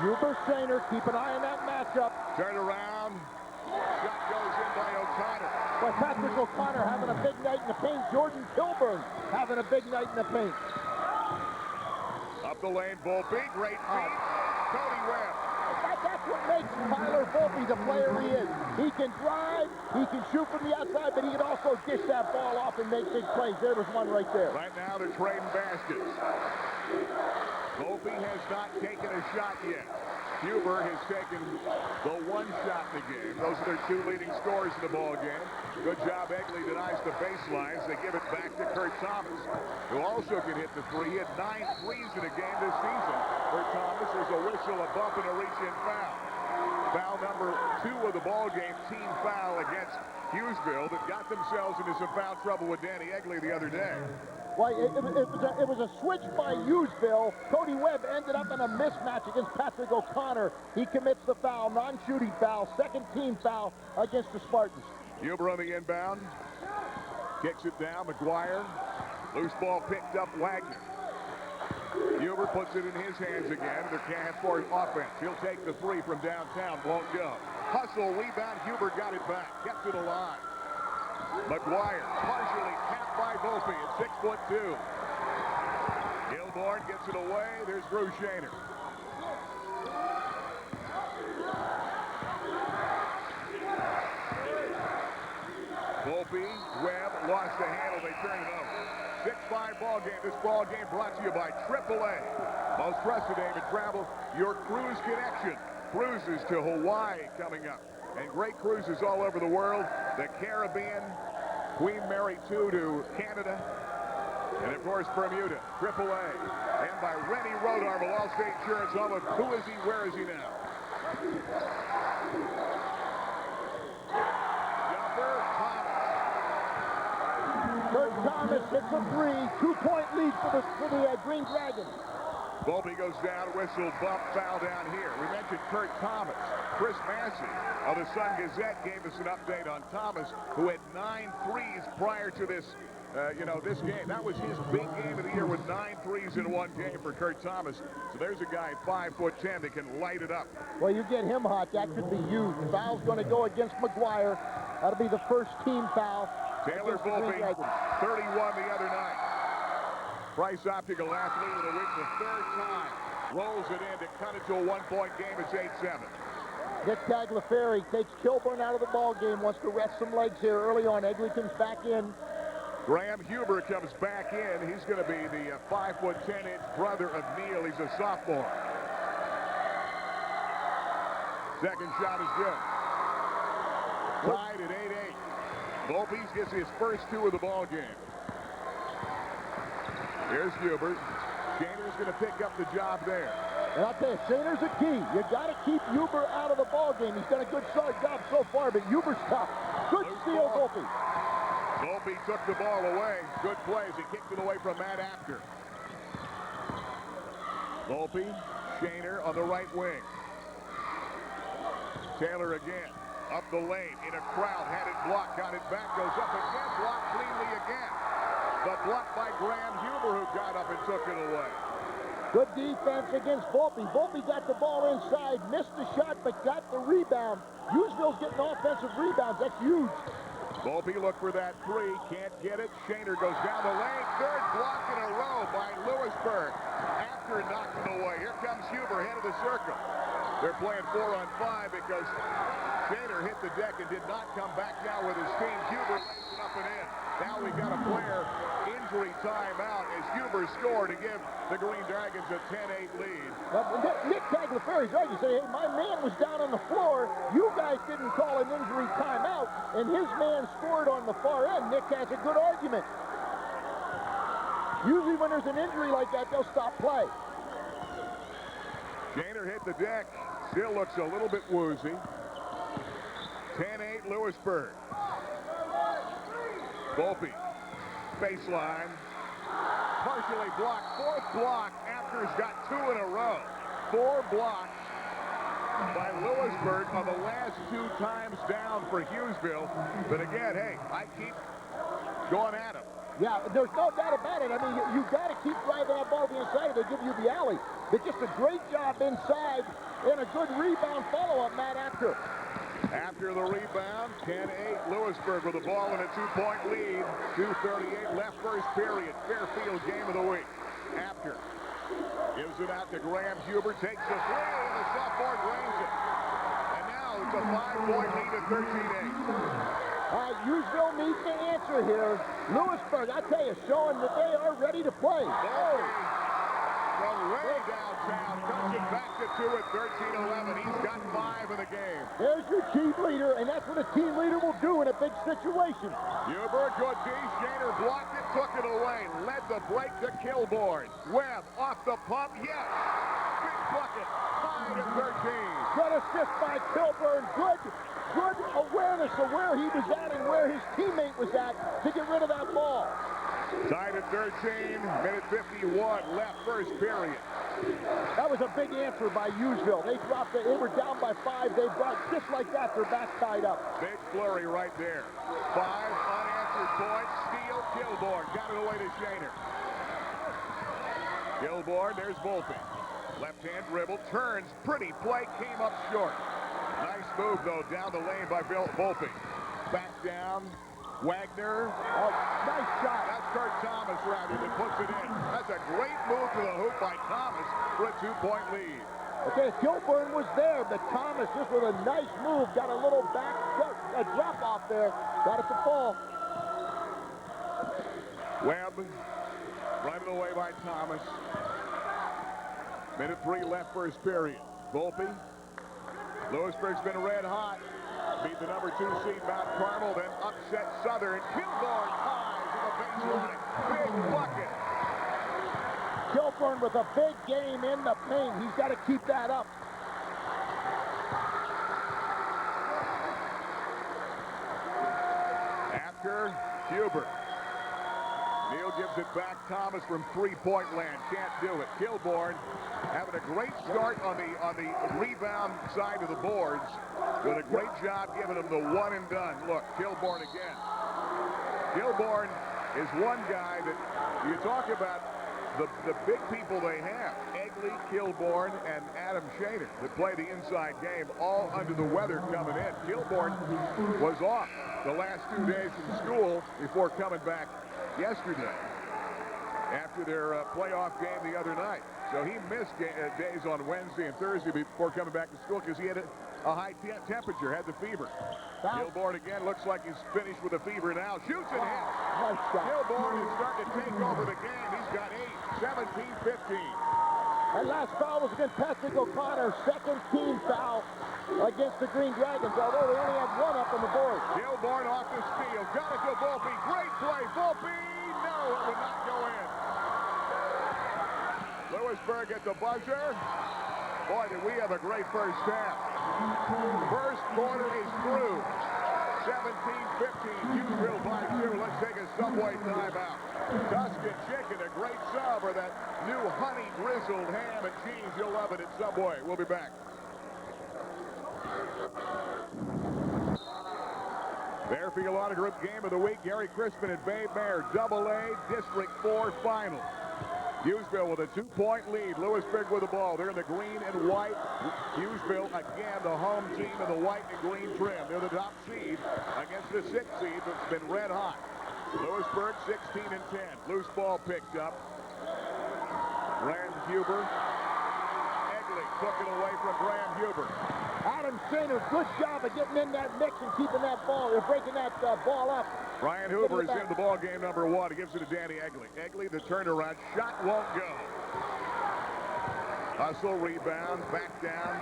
Huber Shaner, keep an eye on that matchup.
Turn around. Shot goes in by O'Connor.
But Patrick O'Connor having a big night in the paint. Jordan Kilburn having a big night in the paint.
Up the lane, Volpe. Great feed. Cody Webb.
That's what makes Tyler Volpe the player he is. He can drive, he can shoot from the outside, but he can also dish that ball off and make big plays. There was one right there.
Right now they're trading baskets. Volpe has not taken a shot yet. Huber has taken the one shot in the game. Those are their 2 leading scorers in the ball game. Good job. Egley denies the baselines. They give it back to Kurt Thomas, who also can hit the 3. He had 9 threes in a game this season. Kurt Thomas, there's a whistle, a bump, and a reach-in foul. Foul number 2 of the ball game, team foul against Hughesville that got themselves into some foul trouble with Danny Egley the other day.
Well, it was a switch by Hughesville. Cody Webb ended up in a mismatch against Patrick O'Connor. He commits the foul, non-shooting foul, second team foul against the Spartans.
Huber on the inbound. Kicks it down, McGuire. Loose ball picked up, Wagner. Huber puts it in his hands again. They're half for offense. He'll take the 3 from downtown, won't go. Hustle, rebound, Huber got it back, kept it alive. McGuire partially tapped by Volpe at 6'2". Kilborn gets it away. There's Drew Shaner. Volpe, Webb lost the handle. They turn it over. 6-5 ball game. This ball game brought to you by AAA. Most trusted aim and travel. Your cruise connection. Cruises to Hawaii coming up. And great cruises all over the world. The Caribbean, Queen Mary 2 to Canada, and of course Bermuda, AAA. And by Rennie Rodarm of Allstate Insurance, home of Who Is He, Where Is He Now? Jumper, Thomas.
Kurt Thomas hits a 3, 2-point lead for the Green Dragons.
Volpe goes down, whistle, bump, foul down here. We mentioned Kurt Thomas. Chris Massey of the Sun Gazette gave us an update on Thomas, who had 9 threes prior to this, this game. That was his big game of the year with 9 threes in one game for Kurt Thomas. So there's a guy 5'10" that can light it up.
Well, you get him hot, that could be huge. Foul's going to go against McGuire. That'll be the first team foul.
Taylor Volpe, 31 the other night. Price Optical athlete of the week the 3rd time. Rolls it in to cut it to a 1-point game. It's 8-7.
Nick Tagliaferri takes Kilburn out of the ball game, wants to rest some legs here early on. Egley comes back in.
Graham Huber comes back in. He's going to be the 5'10" brother of Neal. He's a sophomore. Second shot is good. Tied at 8-8. Volpe gets his first 2 of the ball game. Here's Huber. Shaner's going to pick up the job there.
And I'll tell you, Shaner's a key. You got to keep Huber out of the ball game. He's done a good solid job so far, but Huber's tough. Good steal, Volpe.
Volpe took the ball away. Good plays. He kicked it away from Matt Apter. Volpe, Shaner on the right wing. Taylor again. Up the lane, in a crowd, had it blocked, got it back, goes up again, blocked cleanly again. The block by Graham Huber, who got up and took it away.
Good defense against Volpe. Volpe got the ball inside, missed the shot, but got the rebound. Hughesville's getting offensive rebounds. That's huge.
Volpe looked for that three, can't get it. Shaner goes down the lane, third block in a row by Lewisburg. After knocking away, here comes Huber, head of the circle. They're playing 4-on-5 because Shaner hit the deck and did not come back down with his team. Huber lays it up and in. Now we got a player injury timeout as Huber scored to give the Green Dragons a 10-8 lead.
Nick Tagliaferri's right. He said, hey, my man was down on the floor. You guys didn't call an injury timeout, and his man scored on the far end. Nick has a good argument. Usually when there's an injury like that, they'll stop play.
Shaner hit the deck. Still looks a little bit woozy. 10-8 Lewisburg. Volpe, baseline, partially blocked. Fourth block after he's got two in a row. 4 blocks by Lewisburg on the last 2 times down for Hughesville. But again, hey, I keep going at him.
Yeah, there's no doubt about it. I mean, you've got to keep driving that ball to the inside. They give you the alley. But just a great job inside and a good rebound follow-up, Matt, after.
After the rebound, 10-8 Lewisburg with the ball in a 2-point lead. 2:38 left first period. Fairfield game of the week. After gives it out to Graham Huber, takes the three, and the sophomore drains it. And now it's a 5-point lead at 13-8.
Hughesville needs to answer here. Lewisburg, I tell you, showing that they are ready to play.
From way downtown, comes it back to 2 at 13-11. He's got 5 in the game.
There's your team leader, and that's what a team leader will do in a big situation.
Huber, good D. Shaner blocked it, took it away. Led the break to Kilbourne. Webb off the pump, yes. Big bucket, tied at 13.
Good assist by Kilbourne. Good awareness of where he was at and where his teammate was at to get rid of that ball.
Tied at 13, minute 51 left first period.
That was a big answer by Hughesville. They dropped it. They were down by 5. They brought just like that. They're back tied up.
Big flurry right there. 5 unanswered points. Steal, Kilbourne. Got it away to Shaner. Kilbourne, there's Volpe. Left-hand dribble, turns, pretty play, came up short. Nice move, though, down the lane by Volpe. Back down, Wagner.
Oh, nice shot.
That's Kurt Thomas rounded and puts it in. That's a great move to the hoop by Thomas for a 2-point lead.
Okay, Kilbourne was there, but Thomas, just with a nice move, got a little back drop off there. Got it to fall.
Webb, right away by Thomas. Minute 3 left first period. Volpe. Lewisburg's been red hot. Beat the number 2 seed Mount Carmel, then upset Southern. Kilbourne ties to the baseline. Big bucket.
Kilbourne with a big game in the paint. He's got to keep that up.
After Huber. Neal gives it back. Thomas from 3-point land. Can't do it. Kilbourne having a great start on the rebound side of the boards. Doing a great job giving him the one and done. Look, Kilbourne again. Kilbourne is one guy that you talk about the big people they have. Egley, Kilbourne, and Adam Shaner that play the inside game, all under the weather coming in. Kilbourne was off the last 2 days from school before coming back yesterday after their playoff game the other night. So he missed days on Wednesday and Thursday before coming back to school because he had a high temperature, had the fever. Kilbourne again looks like he's finished with a fever now. Shoots and hits. Kilbourne is starting to take over the game. He's got 8, 17, 15.
That last foul was against Patrick O'Connor, second team foul against the Green Dragons, although they only have 1 up on the board.
Kilbourne off the steal. Got it to Volpe. Great play. Volpe. No, it would not go in. Lewisburg at the buzzer. Boy, did we have a great first half. First quarter is through. 17-15. Hughesville by 2. Let's take a subway timeout. Tuscan chicken, a great sub, or that new honey drizzled ham and cheese. You'll love it at Subway. We'll be back. Fairfield Auto Group Game of the Week. Gary Crispin and Babe Mayer, AA District 4 Final. Hughesville with a 2-point lead. Lewisburg with the ball. They're in the green and white. Hughesville, again, the home team in the white and green trim. They're the top seed against the 6th seed that's been red hot. Lewisburg 16 and 10. Loose ball picked up. Graham Huber. Egley took it away from Graham Huber.
Adam Shaner, good job of getting in that mix and keeping that ball, or breaking that ball up.
Ryan Hoover is in the ball game, number 1. He gives it to Danny Egley. Egley, the turnaround. Shot won't go. Hustle, rebound, back down.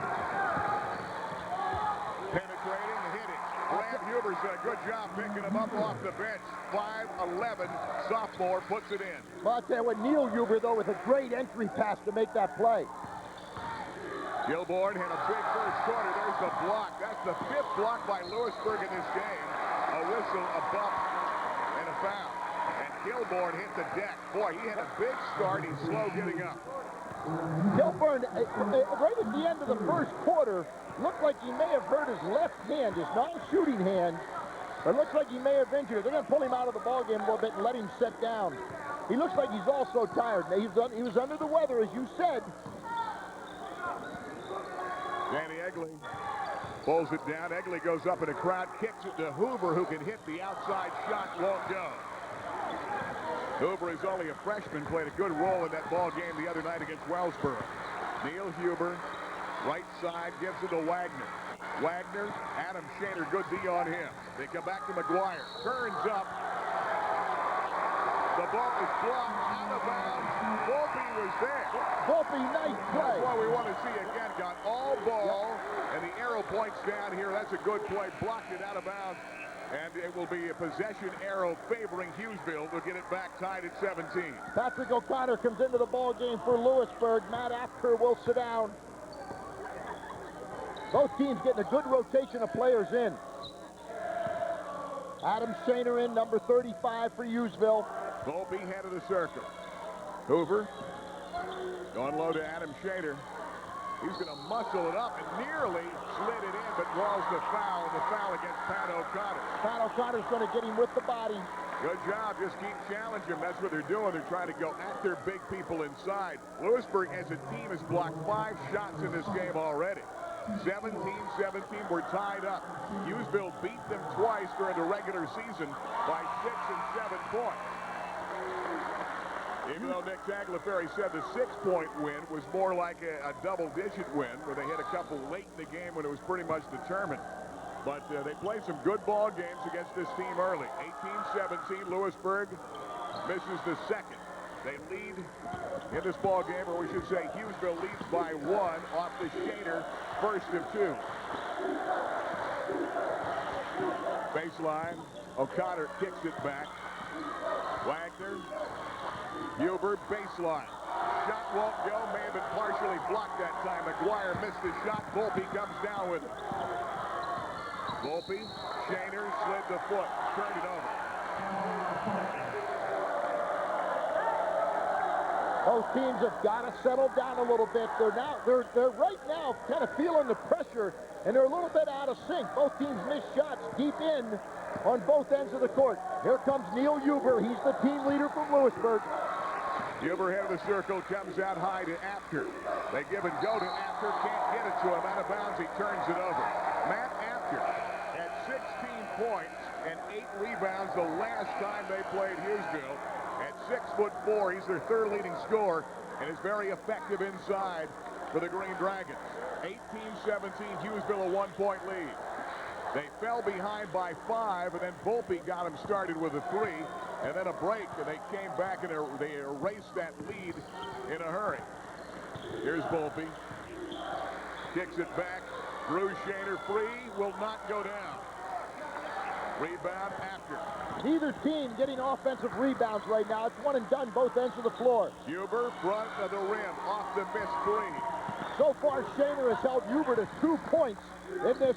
Penetrating and hitting. Graham Huber's done a good job picking him up off the bench. 5'11", sophomore, puts it in.
Well, I'll tell you what, Neil Huber, though, with a great entry pass to make that play.
Gilborn had a big first quarter. There's the block. That's the 5th block by Lewisburg in this game. A whistle, a bump, and a foul. And Gilborn hit the deck. Boy, he had a big start. He's slow getting up.
Gilborn, right at the end of the first quarter, looked like he may have hurt his left hand, his non-shooting hand. But it looks like he may have injured it. They're going to pull him out of the ballgame a little bit and let him sit down. He looks like he's also tired. He was under the weather, as you said.
Danny Egley pulls it down. Egley goes up in a crowd, kicks it to Hoover, who can hit the outside shot, won't go. Hoover is only a freshman, played a good role in that ball game the other night against Wellsboro. Neil Huber, right side, gives it to Wagner. Wagner, Adam Shaner, good D on him. They come back to McGuire, turns up. The ball is blocked out of bounds. Volpe was there.
Volpe, nice play.
That's what we want to see again. Got all ball, and the arrow points down here. That's a good play. Blocked it out of bounds, and it will be a possession arrow favoring Hughesville to get it back tied at 17.
Patrick O'Connor comes into the ball game for Lewisburg. Matt Apker will sit down. Both teams getting a good rotation of players in. Adam Shaner in, number 35 for Hughesville.
Volpe head of the circle. Hoover going low to Adam Shader. He's going to muscle it up and nearly slid it in, but draws the foul. The foul against Pat O'Connor.
Pat O'Connor's going to get him with the body.
Good job. Just keep challenging. That's what they're doing. They're trying to go at their big people inside. Lewisburg as a team has blocked 5 shots in this game already. 17-17, we're tied up. Hughesville beat them twice during the regular season by 6 and 7 points. Even though Nick Tagliaferri said the 6-point win was more like a double-digit win, where they hit a couple late in the game when it was pretty much determined. But they played some good ball games against this team early. 18-17, Lewisburg misses the second. They lead in this ball game, or we should say Hughesville leads by 1 off the Shader, first of 2. Baseline, O'Connor kicks it back. Wagner, Huber, baseline. Shot won't go, may have been partially blocked that time. McGuire missed the shot. Volpe comes down with it. Volpe, Shaner slid the foot, turned it over.
Both teams have got to settle down a little bit. They're right now kind of feeling the pressure, and they're a little bit out of sync. Both teams missed shots deep in on both ends of the court. Here comes Neil Huber. He's the team leader from Lewisburg.
Huber head of the circle, comes out high to Apter. They give and go to Apter, can't get it to him. Out of bounds, he turns it over. Matt Apter had 16 points and 8 rebounds the last time they played Hughesville. At 6'4", he's their 3rd leading scorer and is very effective inside for the Green Dragons. 18-17, Hughesville a 1-point lead. They fell behind by 5, and then Volpe got them started with a 3, and then a break, and they came back and they erased that lead in a hurry. Here's Volpe. Kicks it back. Drew Shaner free, will not go down. Rebound after.
Neither team getting offensive rebounds right now. It's one and done both ends of the floor.
Huber, front of the rim, off the missed 3.
So far, Shaner has held Huber to 2 points in this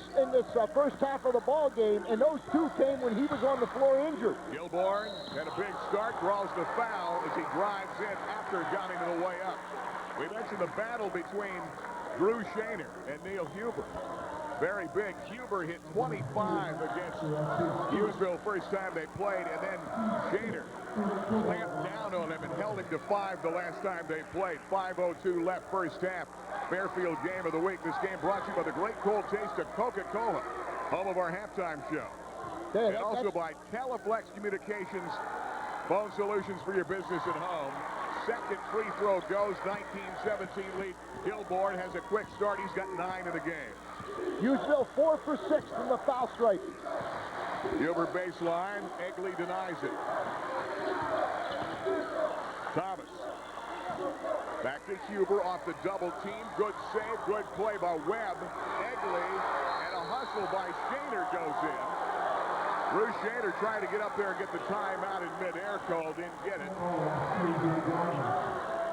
first half of the ball game, and those 2 came when he was on the floor injured.
Kilborn had a big start, draws the foul as he drives in after gunning it away up. We mentioned the battle between Drew Shaner and Neil Huber. Very big. Huber hit 25 against Hughesville first time they played, and then Shaner clamped down on him and held him to 5 the last time they played. 5:02 left first half. Fairfield Game of the Week. This game brought to you by the great cold taste of Coca-Cola, home of our halftime show. And also by Teleflex Communications, phone solutions for your business and home. Second free throw goes, 19-17 lead. Kilborn has a quick start. He's got 9 in the game.
Hughesville 4 for 6 from the foul stripe.
Huber baseline. Egley denies it. Thomas. Back to Huber off the double team. Good save, good play by Webb. Egley, and a hustle by Shaner goes in. Bruce Shaner trying to get up there and get the timeout in midair call. Didn't get it.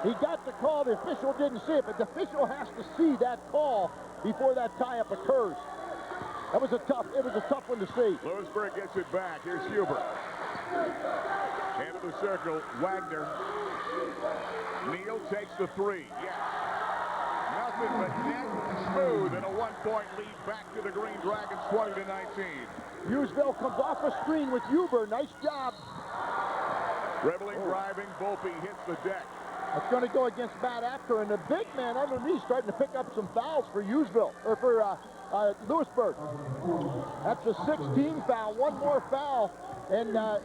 He got the call. The official didn't see it, but the official has to see that call before that tie-up occurs. It was a tough one to see.
Lewisburg gets it back. Here's Huber. Into the circle. Wagner. Neal takes the 3. Yes. Nothing but net smooth and a 1-point lead back to the Green Dragons, 20-19.
Hughesville comes off a screen with Huber. Nice job.
Dribbling, driving. Volpe hits the deck.
It's going to go against Matt Apter, and the big man underneath starting to pick up some fouls for Hughesville, or for Lewisburg. That's a 16 foul, 1 more foul, and the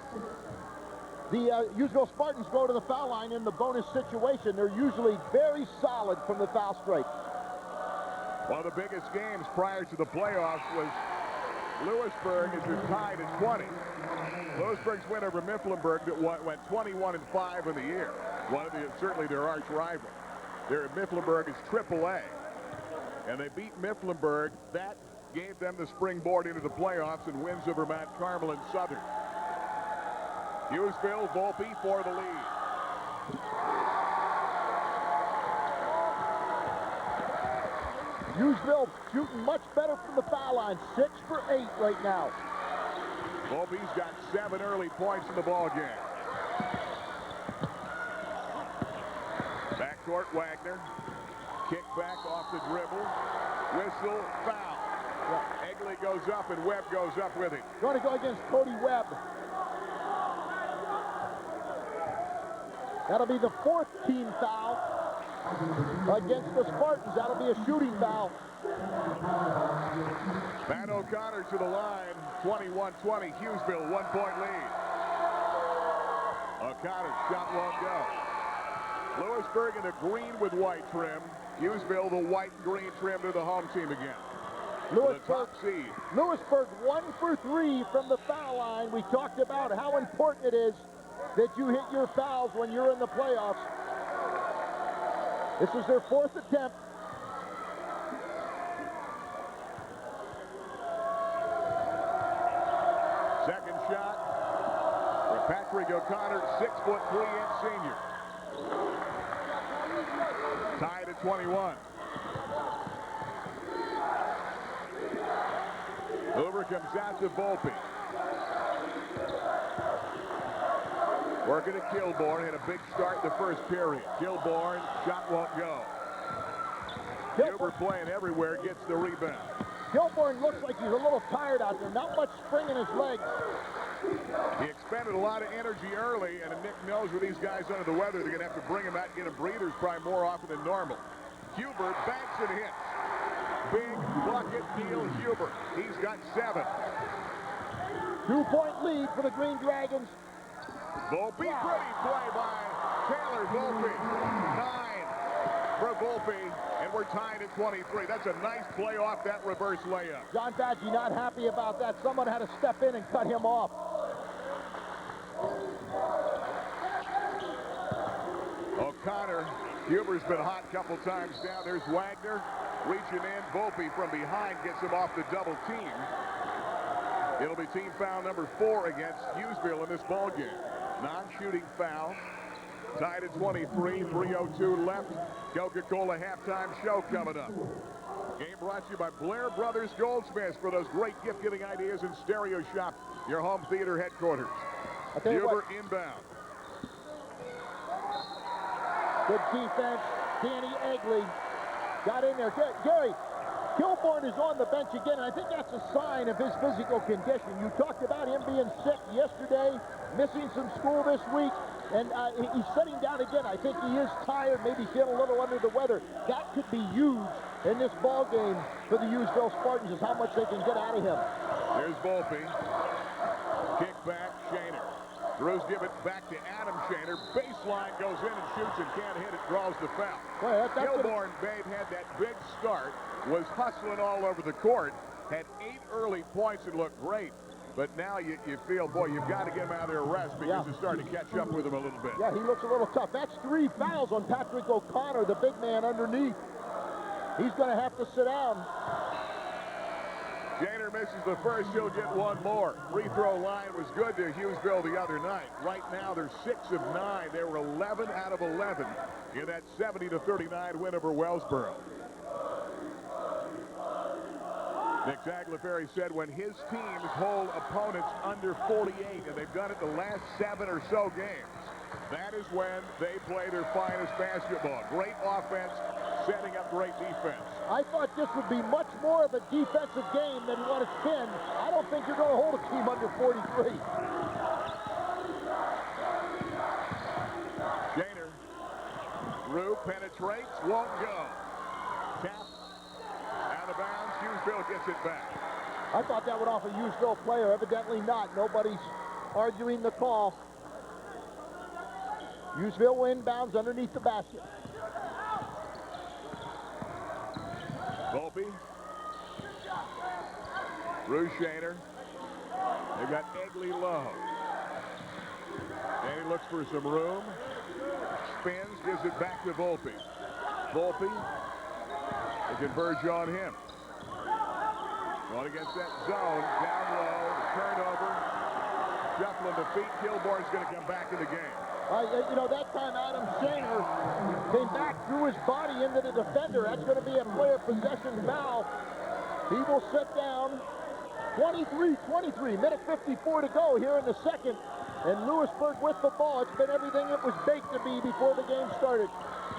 Hughesville Spartans go to the foul line in the bonus situation. They're usually very solid from the foul stripe.
One of the biggest games prior to the playoffs was Lewisburg is tied at 20. Lewisburg's win over Mifflinburg that went 21-5 in the year. One of certainly their arch rival. Mifflinburg is AAA, and they beat Mifflinburg. That gave them the springboard into the playoffs and wins over Mount Carmel and Southern. Hughesville, Volpe for the lead.
Hughesville shooting much better from the foul line. 6 for 8 right now.
Volpe's got 7 early points in the ball game. Backcourt, Wagner. Kick back off the dribble. Whistle, foul. Egley goes up and Webb goes up with him.
Going to go against Cody Webb. That'll be the 4th team foul against the Spartans. That'll be a shooting foul.
Matt O'Connor to the line. 21-20. Hughesville, 1-point lead. O'Connor's shot won't go. Lewisburg in the green with white trim. Hughesville, the white and green trim to the home team again.
Lewisburg 1 for 3 from the foul line. We talked about how important it is that you hit your fouls when you're in the playoffs. This is their 4th attempt.
Second shot for Patrick O'Connor, 6'3" senior. Tied at 21. Hoover comes out to Volpe. Working at Kilborn, had a big start in the first period. Kilborn, shot won't go. Huber playing everywhere, gets the rebound.
Kilborn looks like he's a little tired out there. Not much spring in his legs.
He expended a lot of energy early, and Nick knows with these guys under the weather, they're going to have to bring him out and get him breathers probably more often than normal. Huber banks and hits. Big bucket, Neil Huber. He's got 7.
2-point lead for the Green Dragons.
Volpe, pretty play by Taylor Volpe. 9 for Volpe, and we're tied at 23. That's a nice play off that reverse layup.
John Badgie not happy about that. Someone had to step in and cut him off.
O'Connor, Huber's been hot a couple times down. There's Wagner reaching in. Volpe from behind gets him off the double team. It'll be team foul number 4 against Hughesville in this ball game. Non-shooting foul. Tied at 23, 3:02 left. Coca-Cola halftime show coming up. Game brought to you by Blair Brothers Goldsmiths for those great gift-giving ideas in Stereo Shop, your home theater headquarters. Huber inbound.
Good defense. Danny Egley got in there. Gary, Kilborn is on the bench again, and I think that's a sign of his physical condition. You talked about him being sick yesterday, missing some school this week, and he's sitting down again. I think he is tired, maybe feeling a little under the weather. That could be huge in this ball game for the Hughesville Spartans, is how much they can get out of him.
There's Volpe. Kick back, Shaner. Drews give it back to Adam Shaner. Baseline goes in and shoots and can't hit it, draws the foul. Kilborn, Babe, had that big start, was hustling all over the court, had 8 early points and looked great. But now you feel, boy, you've got to get him out of there rest because it's starting to catch up with him a little bit.
Yeah, he looks a little tough. That's 3 fouls on Patrick O'Connor, the big man underneath. He's going to have to sit down.
Gainer misses the first, he'll get 1 more. Free throw line was good to Hughesville the other night. Right now, they're 6 of 9. They were 11 out of 11 in that 70-39 win over Wellsboro. Nick Tagliaferri said when his teams hold opponents under 48, and they've done it the last 7 or so games, that is when they play their finest basketball. Great offense, setting up great defense.
I thought this would be much more of a defensive game than what it's been. I don't think you're going to hold a team under 43.
Gainer. Drew penetrates, won't go. Tap. Out of bounds, Hughesville gets it back.
I thought that would off a Hughesville player. Evidently not. Nobody's arguing the call. Hughesville inbounds underneath the basket.
Volpe. Bruce Shaner. They've got Egley low. And he looks for some room. Spins, gives it back to Volpe. Volpe. They converge on him. Going against that zone. Down low. Turnover. Shuffling the feet. Kilborn's going to come back in the game.
You know, that time Adam Shaner came back, threw his body into the defender. That's going to be a player possession foul. He will sit down. 23-23, minute 54 to go here in the second. And Lewisburg with the ball. It's been everything it was baked to be before the game started.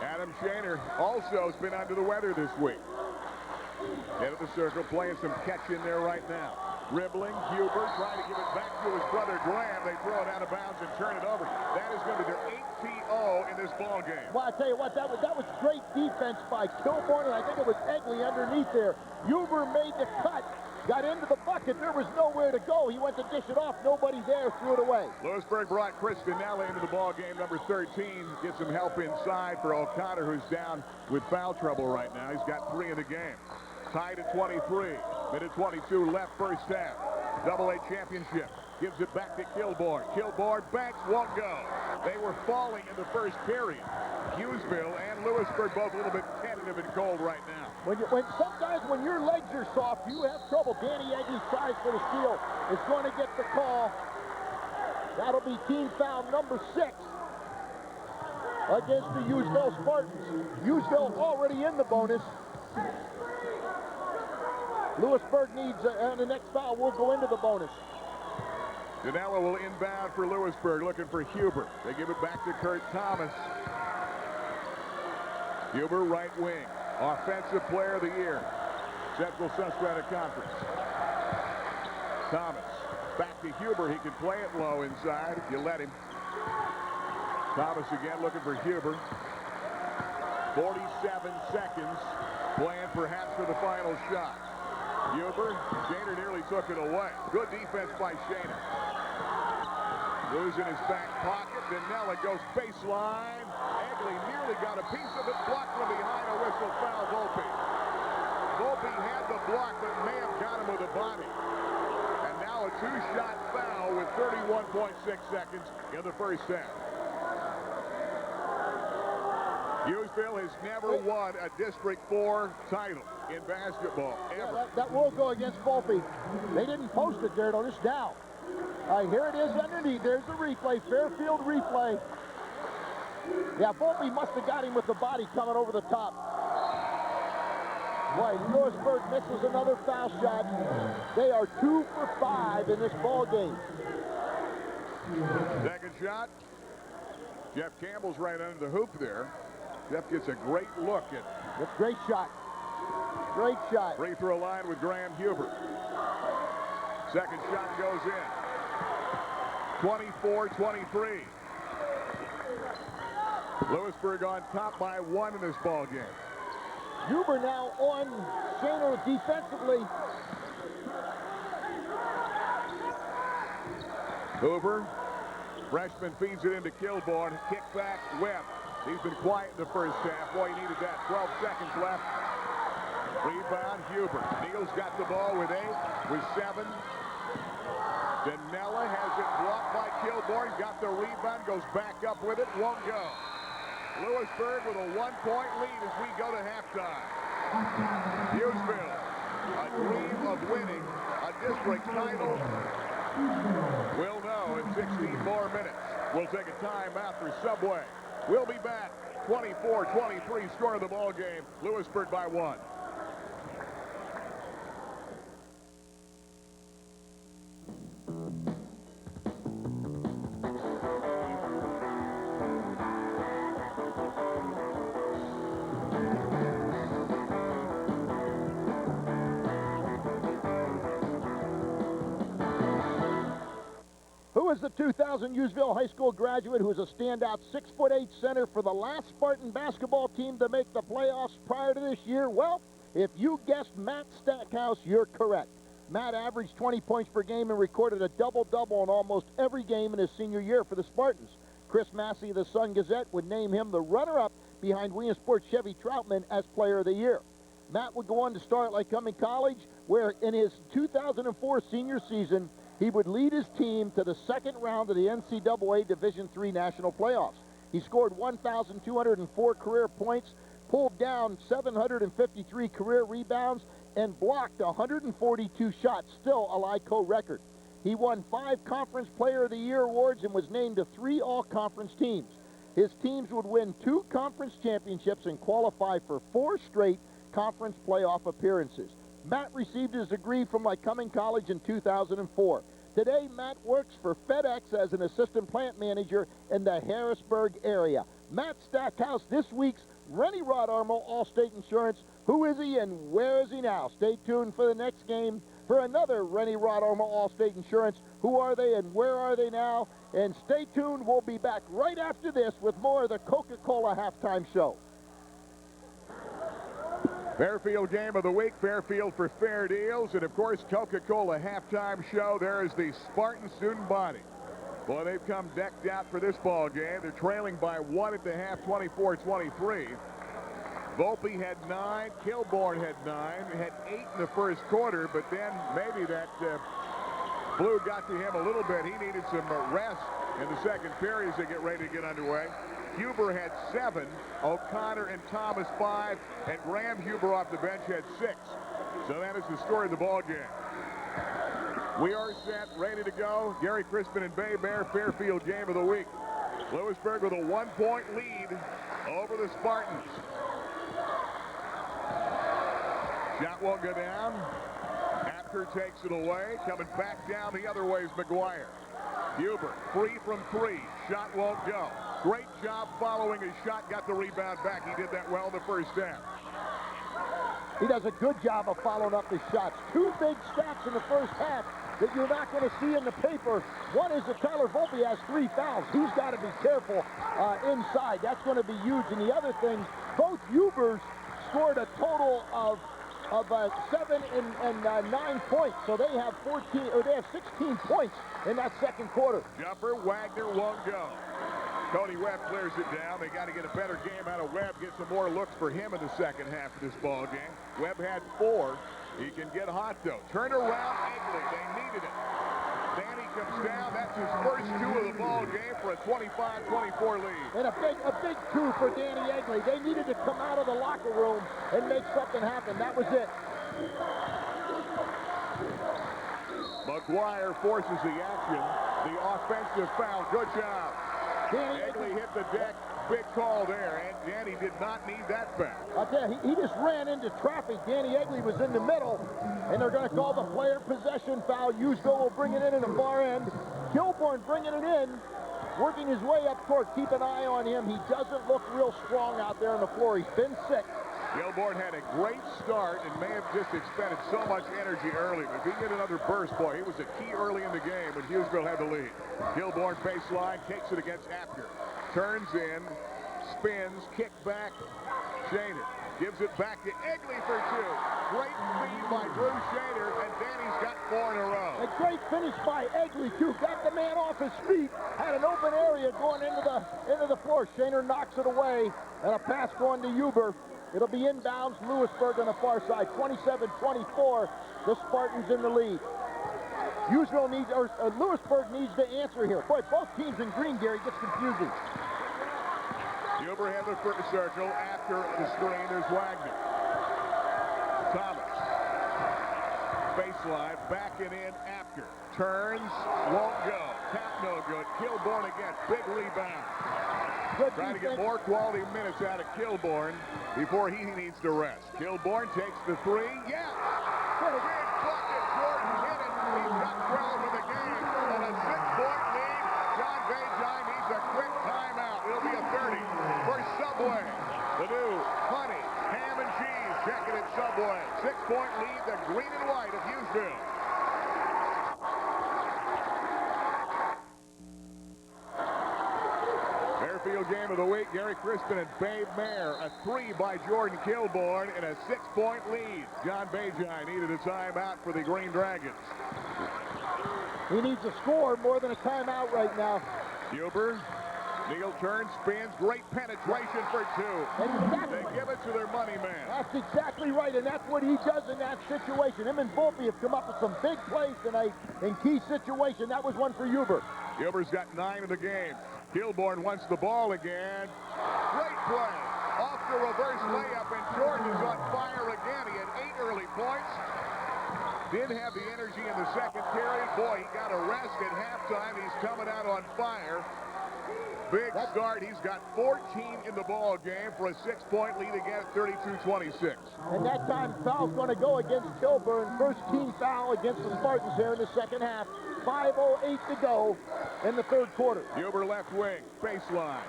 Adam Shaner also has been under the weather this week. Head of the circle, playing some catch in there right now. Dribbling, Huber trying to give it back to his brother Graham. They throw it out of bounds and turn it over. That is going to be their 8th TO in this ball game.
Well, I tell you what, that was great defense by Kilborn, and I think it was Egley underneath there. Huber made the cut, got into the bucket. There was nowhere to go. He went to dish it off. Nobody there, threw it away.
Lewisburg brought Kristen Nelly into the ball game, number 13. Get some help inside for O'Connor, who's down with foul trouble right now. He's got 3 in the game. Tied at 23. Minute 22 left, first half. AA championship. Gives it back to Kilborn. Kilborn banks, won't go. They were falling in the first period. Hughesville and Lewisburg both a little bit tentative and cold right now.
Sometimes when your legs are soft, you have trouble. Danny Egley tries for the steal. Is going to get the call. That'll be team foul number 6 against the Hughesville Spartans. Hughesville already in the bonus. Lewisburg needs, the next foul will go into the bonus.
Danella will inbound for Lewisburg, looking for Huber. They give it back to Kurt Thomas. Huber, right wing. Offensive player of the year. Central Susquehanna Conference. Thomas, back to Huber. He can play it low inside if you let him. Thomas again looking for Huber. 47 seconds. Playing perhaps for the final shot. Huber, Shaner nearly took it away. Good defense by Shaner. Losing his back pocket. Danella goes baseline. Egley nearly got a piece of it. Blocked from behind. A whistle foul Volpe. Volpe had the block, but may have got him with a body. And now a 2-shot foul with 31.6 seconds in the first half. Hughesville has never won a District 4 title in basketball, ever.
Yeah, that will go against Volpe. They didn't post it there, notice now. Here it is underneath. There's the replay, Fairfield replay. Yeah, Volpe must have got him with the body coming over the top. Boy, Lewisburg misses another foul shot. They are 2 for 5 in this ball game.
Second shot. Jeff Campbell's right under the hoop there. Jeff gets a great look at.
Great shot. Great shot.
Free throw line with Graham Huber. Second shot goes in. 24-23. Lewisburg on top by 1 in this ball game.
Huber now on Shaner defensively.
Hoover, freshman, feeds it into Kilborn. Kick back, Webb. He's been quiet in the first half. Boy, he needed that. 12 seconds left. Rebound, Huber. Neal's got the ball with 8, with 7. Danella has it blocked by Kilborn. Got the rebound, goes back up with it, won't go. Lewisburg with a 1-point lead as we go to halftime. Hughesville, a dream of winning a district title. We'll know in 16 more minutes. We'll take a timeout for Subway. We'll be back. 24-23 score of the ball game. Lewisburg by 1.
Who is the 2000 Hughesville High School graduate who is a standout 6'8" center for the last Spartan basketball team to make the playoffs prior to this year? Well, if you guessed Matt Stackhouse, you're correct. Matt averaged 20 points per game and recorded a double-double in almost every game in his senior year for the Spartans. Chris Massey of the Sun-Gazette would name him the runner-up behind Williamsport Chevy Troutman as Player of the Year. Matt would go on to start at Lycoming College, where in his 2004 senior season, he would lead his team to the second round of the NCAA Division III National Playoffs. He scored 1,204 career points, pulled down 753 career rebounds, and blocked 142 shots, still a LICO record. He won 5 Conference Player of the Year awards and was named to 3 all-conference teams. His teams would win 2 conference championships and qualify for 4 straight conference playoff appearances. Matt received his degree from Lycoming College in 2004. Today, Matt works for FedEx as an assistant plant manager in the Harrisburg area. Matt Stackhouse, this week's Rennie Rod Armour Allstate Insurance. Who is he and where is he now? Stay tuned for the next game for another Rennie Rod Armour Allstate Insurance. Who are they and where are they now? And stay tuned. We'll be back right after this with more of the Coca-Cola Halftime Show.
Fairfield game of the week, Fairfield for fair deals, and of course Coca-Cola halftime show. There is the Spartan student body. Boy, they've come decked out for this ball game. They're trailing by 1 at the half, 24-23. Volpe had 9, Kilborn had 9, had 8 in the first quarter, but then maybe that flu got to him a little bit. He needed some rest in the second period as they get ready to get underway. Huber had 7, O'Connor and Thomas 5, and Graham Huber off the bench had 6. So that is the story of the ball game. We are set, ready to go. Gary Crispin and Bay Bear, Fairfield game of the week. Lewisburg with a 1-point lead over the Spartans. Shot won't go down. Apter takes it away. Coming back down the other way is McGuire. Huber, free from 3. Shot won't go. Great job following his shot. Got the rebound back. He did that well in the first half.
He does a good job of following up his shots. 2 big stats in the first half that you're not going to see in the paper. One is that Tyler Volpe has 3 fouls. He's got to be careful inside. That's going to be huge. And the other thing, both Hubers scored a total of 7 and 9 points. So they have 16 points in that second quarter.
Jumper, Wagner won't go. Cody Webb clears it down. They got to get a better game out of Webb, get some more looks for him in the second half of this ball game. Webb had 4. He can get hot, though. Turn around, Egley. They needed it. Danny comes down. That's his first 2 of the ball game for a 25-24 lead.
And a big 2 for Danny Egley. They needed to come out of the locker room and make something happen. That was it.
McGuire forces the action. The offensive foul. Good job.
Danny
Egley hit the deck. big call there, and Danny did not need that back.
I tell you, he just ran into traffic. Danny Egley was in the middle, and they're going to call the player possession foul. Hughesville will bring it in the far end. Kilborn bringing it in, working his way up court. Keep an eye on him. He doesn't look real strong out there on the floor. He's been sick.
Kilborn had a great start and may have just expended so much energy early, but if he get another burst, boy, he was a key early in the game when Hughesville had the lead. Kilborn baseline, takes it against Apter. Turns in, spins, kick back. Shaner gives it back to Egley for two. Great feed by Drew Shaner, and Danny's got 4 in a row.
A great finish by Egley, too. Got the man off his feet. Had an open area going into the floor. Shaner knocks it away, and a pass going to Huber. It'll be inbounds, Lewisburg on the far side, 27-24. The Spartans in the lead. Hughesville needs, or Lewisburg needs to answer here. Boy, both teams in green, Gary, gets confusing.
Huber had the first circle. After the screen, there's Wagner. Thomas. Baseline, backing in after. Turns, won't go. Tap no good. Kilborn again. Big rebound. Trying to get more quality minutes out of Kilborn before he needs to rest. Kilborn takes the three. Yeah! Big bucket. Jordan hit it. He's got 12 in the game. And a 6-point lead. John Vajai needs a quick timeout. It'll be a 30 for Subway. The new honey, ham, and cheese chicken at Subway. 6-point lead, the green and white of Hughesville. Fairfield game of the week, Gary Crispin and Babe Mayer. A 3 by Jordan Kilborn and a 6-point lead. John Vajai needed a timeout for the Green Dragons.
He needs a score more than a timeout right now.
Huber, Neal turns, spins, great penetration for 2.
Exactly.
They give it to their money man.
That's exactly right, and that's what he does in that situation. Him and Volpe have come up with some big plays tonight in key situation. That was one for Huber.
Huber's got 9 in the game. Kilborn wants the ball again. Great play. Off the reverse layup, and Jordan is on fire again. He had 8 early points. Didn't have the energy in the second period. Boy, he got a rest at halftime. He's coming out on fire. Big start. He's got 14 in the ball game for a 6-point lead again at 32-26.
And that time foul's going to go against Kilburn. First team foul against the Spartans here in the second half. 5:08 to go in the third quarter.
Huber left wing, baseline.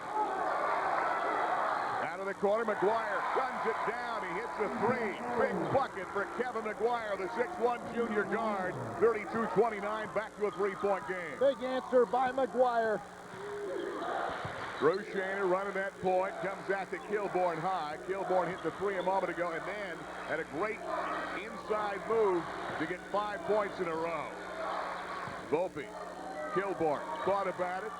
Out of the corner, McGuire guns it down. He hits a 3. Big bucket for Kevin McGuire, the 6'1 junior guard. 32-29, back to a 3-point game.
Big answer by McGuire.
Drew Shaner running that point, comes out to Kilborn high. Kilborn hit the 3 a moment ago, and then had a great inside move to get 5 points in a row. Volpe, Kilborn thought about it.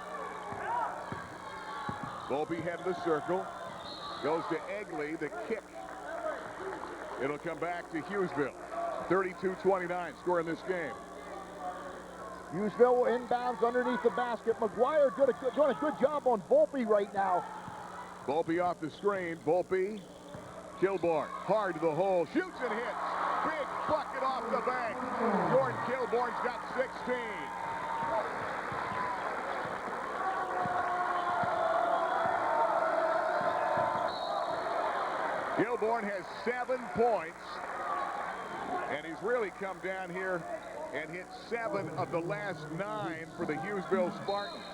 Volpe headed the circle, goes to Egley, the kick. It'll come back to Hughesville. 32-29, score in this game.
Hughesville inbounds underneath the basket. McGuire doing a good job on Volpe right now.
Volpe off the screen. Volpe, Kilborn, hard to the hole, shoots and hits. Big bucket off the bank. Jordan Kilborn's got 16. Kilborn has 7 points, and he's really come down here and hit 7 of the last 9 for the Hughesville Spartans.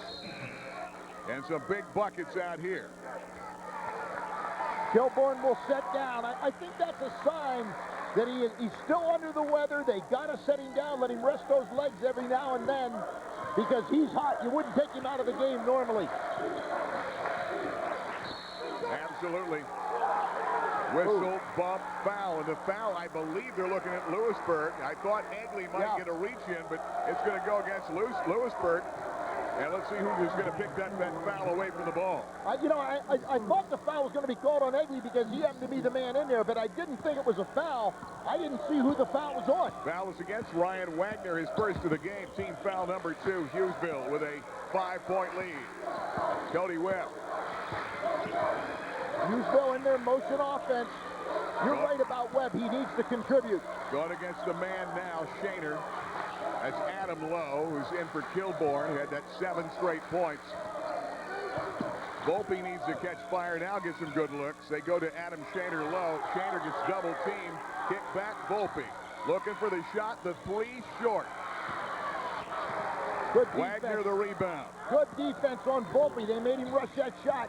And some big buckets out here.
Kilborn will set down. I think that's a sign that he's still under the weather. They got to set him down, let him rest those legs every now and then, because he's hot. You wouldn't take him out of the game normally.
Absolutely. Whistle, bump, foul. And the foul, I believe they're looking at Lewisburg. I thought Egley might get a reach in, but it's going to go against Lewisburg. And let's see who's going to pick that foul away from the ball.
I thought the foul was going to be called on Egley because he happened to be the man in there, but I didn't think it was a foul. I didn't see who the foul was on.
Foul is against Ryan Wagner, his first of the game. Team foul number 2, Hughesville with a 5-point lead. Cody Webb.
Hughesville in their motion offense. You're right about Webb. He needs to contribute.
Going against the man now, Shaner. That's Adam Lowe, who's in for Kilborn. He had that 7 straight points. Volpe needs to catch fire now, get some good looks. They go to Adam Shaner low. Shaner gets double teamed. Kick back, Volpe. Looking for the shot, the three short.
Good
Wagner
defense.
the rebound.
Good defense on Volpe. They made him rush that shot.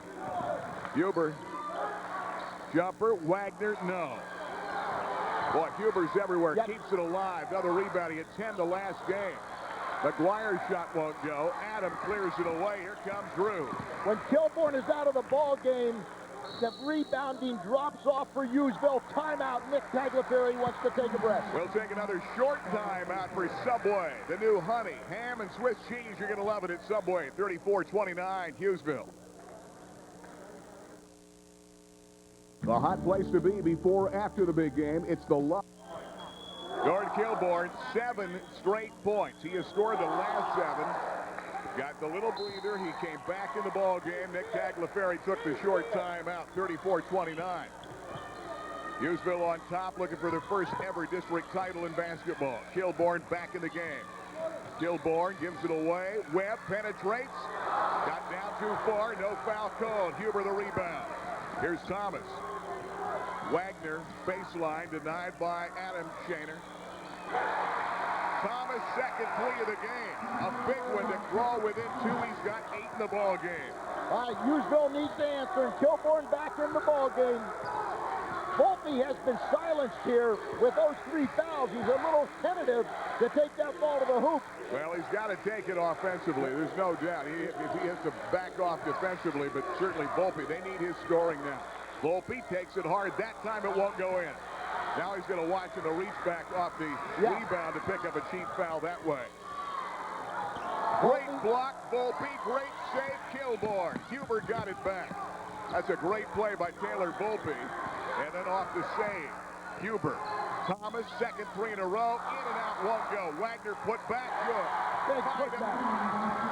Huber. Jumper, Wagner, no. Boy, Huber's everywhere,
Yep.
keeps it alive. Another rebound, he had 10 the last game. McGuire's shot won't go. Adam clears it away. Here comes Drew.
When Kilborn is out of the ball game, the rebounding drops off for Hughesville. Timeout. Nick Tagliaferri wants to take a breath.
We'll take another short timeout for Subway. The new honey, ham, and Swiss cheese. You're going to love it at Subway. 34-29, Hughesville. The hot place to be before after the big game. It's the love. Gordon Kilborn, 7 straight points. He has scored the last 7. Got the little breather. He came back in the ball game. Nick Tagliaferri took the short timeout, 34-29. Hughesville on top, looking for their first ever district title in basketball. Kilborn back in the game. Kilborn gives it away. Webb penetrates. Got down too far. No foul called. Huber the rebound. Here's Thomas. Wagner, baseline, denied by Adam Shaner. Thomas, second three of the game. A big one to crawl within 2. He's got 8 in the ball game.
All right, Hughesville needs to answer, and Kilborn back in the ball game. Volpe has been silenced here with those 3 fouls. He's a little tentative to take that ball to the hoop.
Well, he's got to take it offensively. There's no doubt. He has to back off defensively, but certainly Volpe, they need his scoring now. Volpe takes it hard. That time it won't go in. Now he's going to watch him to reach back off the rebound to pick up a cheap foul that way. Great block, Volpe. Great save, Kilborn. Huber got it back. That's a great play by Taylor Volpe. And then off the save, Huber. Thomas, second 3 in a row. In and out, won't go. Wagner put back, good.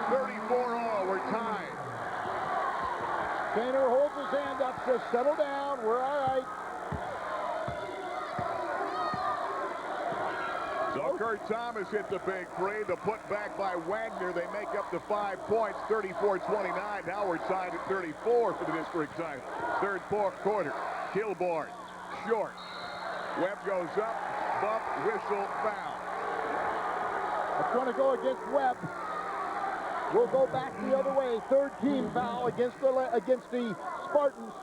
34 all, we're tied.
Shaner holds his hand up, says, settle down, we're all right.
So Kurt Thomas hits a big 3. The put back by Wagner. They make up the 5 points, 34-29. Now we're tied at 34 for the district title. Third quarter. Kilborn, short. Webb goes up, bump, whistle, foul.
It's going to go against Webb. We'll go back the other way. Third team foul against the Spartans.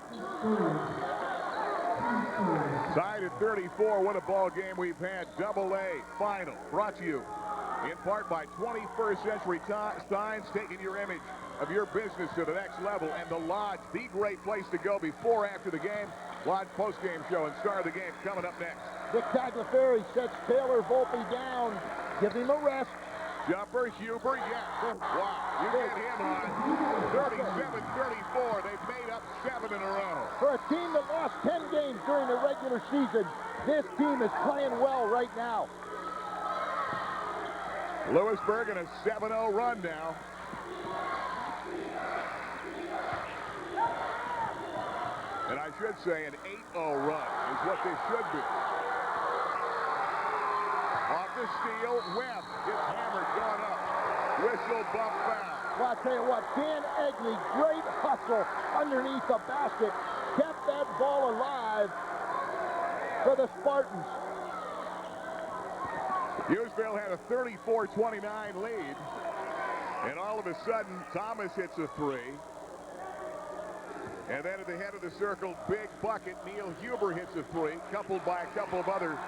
Tied at 34. What a ball game we've had. AA final brought to you in part by 21st Century Signs, taking your image of your business to the next level. And the Lodge, the great place to go before after the game. Lodge postgame show and star of the game coming up next.
Nick Tagliaferri sets Taylor Volpe down. Give him a rest.
Jumper, Huber, yeah. Wow, you get him on 37-34. They've made up 7 in a row.
For a team that lost 10 games during the regular season, this team is playing well right now.
Lewisburg in a 7-0 run now. And I should say an 8-0 run is what this should be. Off the steal, Webb gets hammered, gone up. Whistle, bump, foul.
Well, I'll tell you what, Dan Egley, great hustle underneath the basket, kept that ball alive for the Spartans.
Hughesville had a 34-29 lead. And all of a sudden, Thomas hits a 3. And then at the head of the circle, big bucket, Neil Huber hits a 3, coupled by a couple of other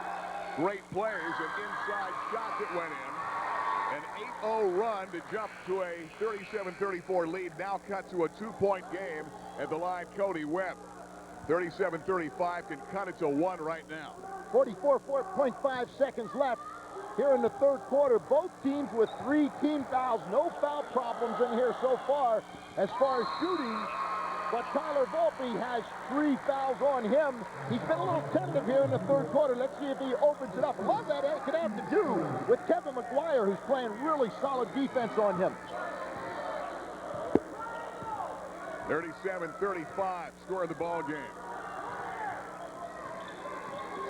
great players. An inside shot that went in. An 8-0 run to jump to a 37-34 lead. Now cut to a 2-point game at the line, Cody Webb. 37-35 can cut it to 1 right now.
44.5 seconds left here in the third quarter. Both teams with 3 team fouls. No foul problems in here so far as shooting. But Tyler Volpe has 3 fouls on him. He's been a little tentative here in the third quarter. Let's see if he opens it up. A lot of that could have to do with Kevin McGuire, who's playing really solid defense on him.
37-35, score of the ball game.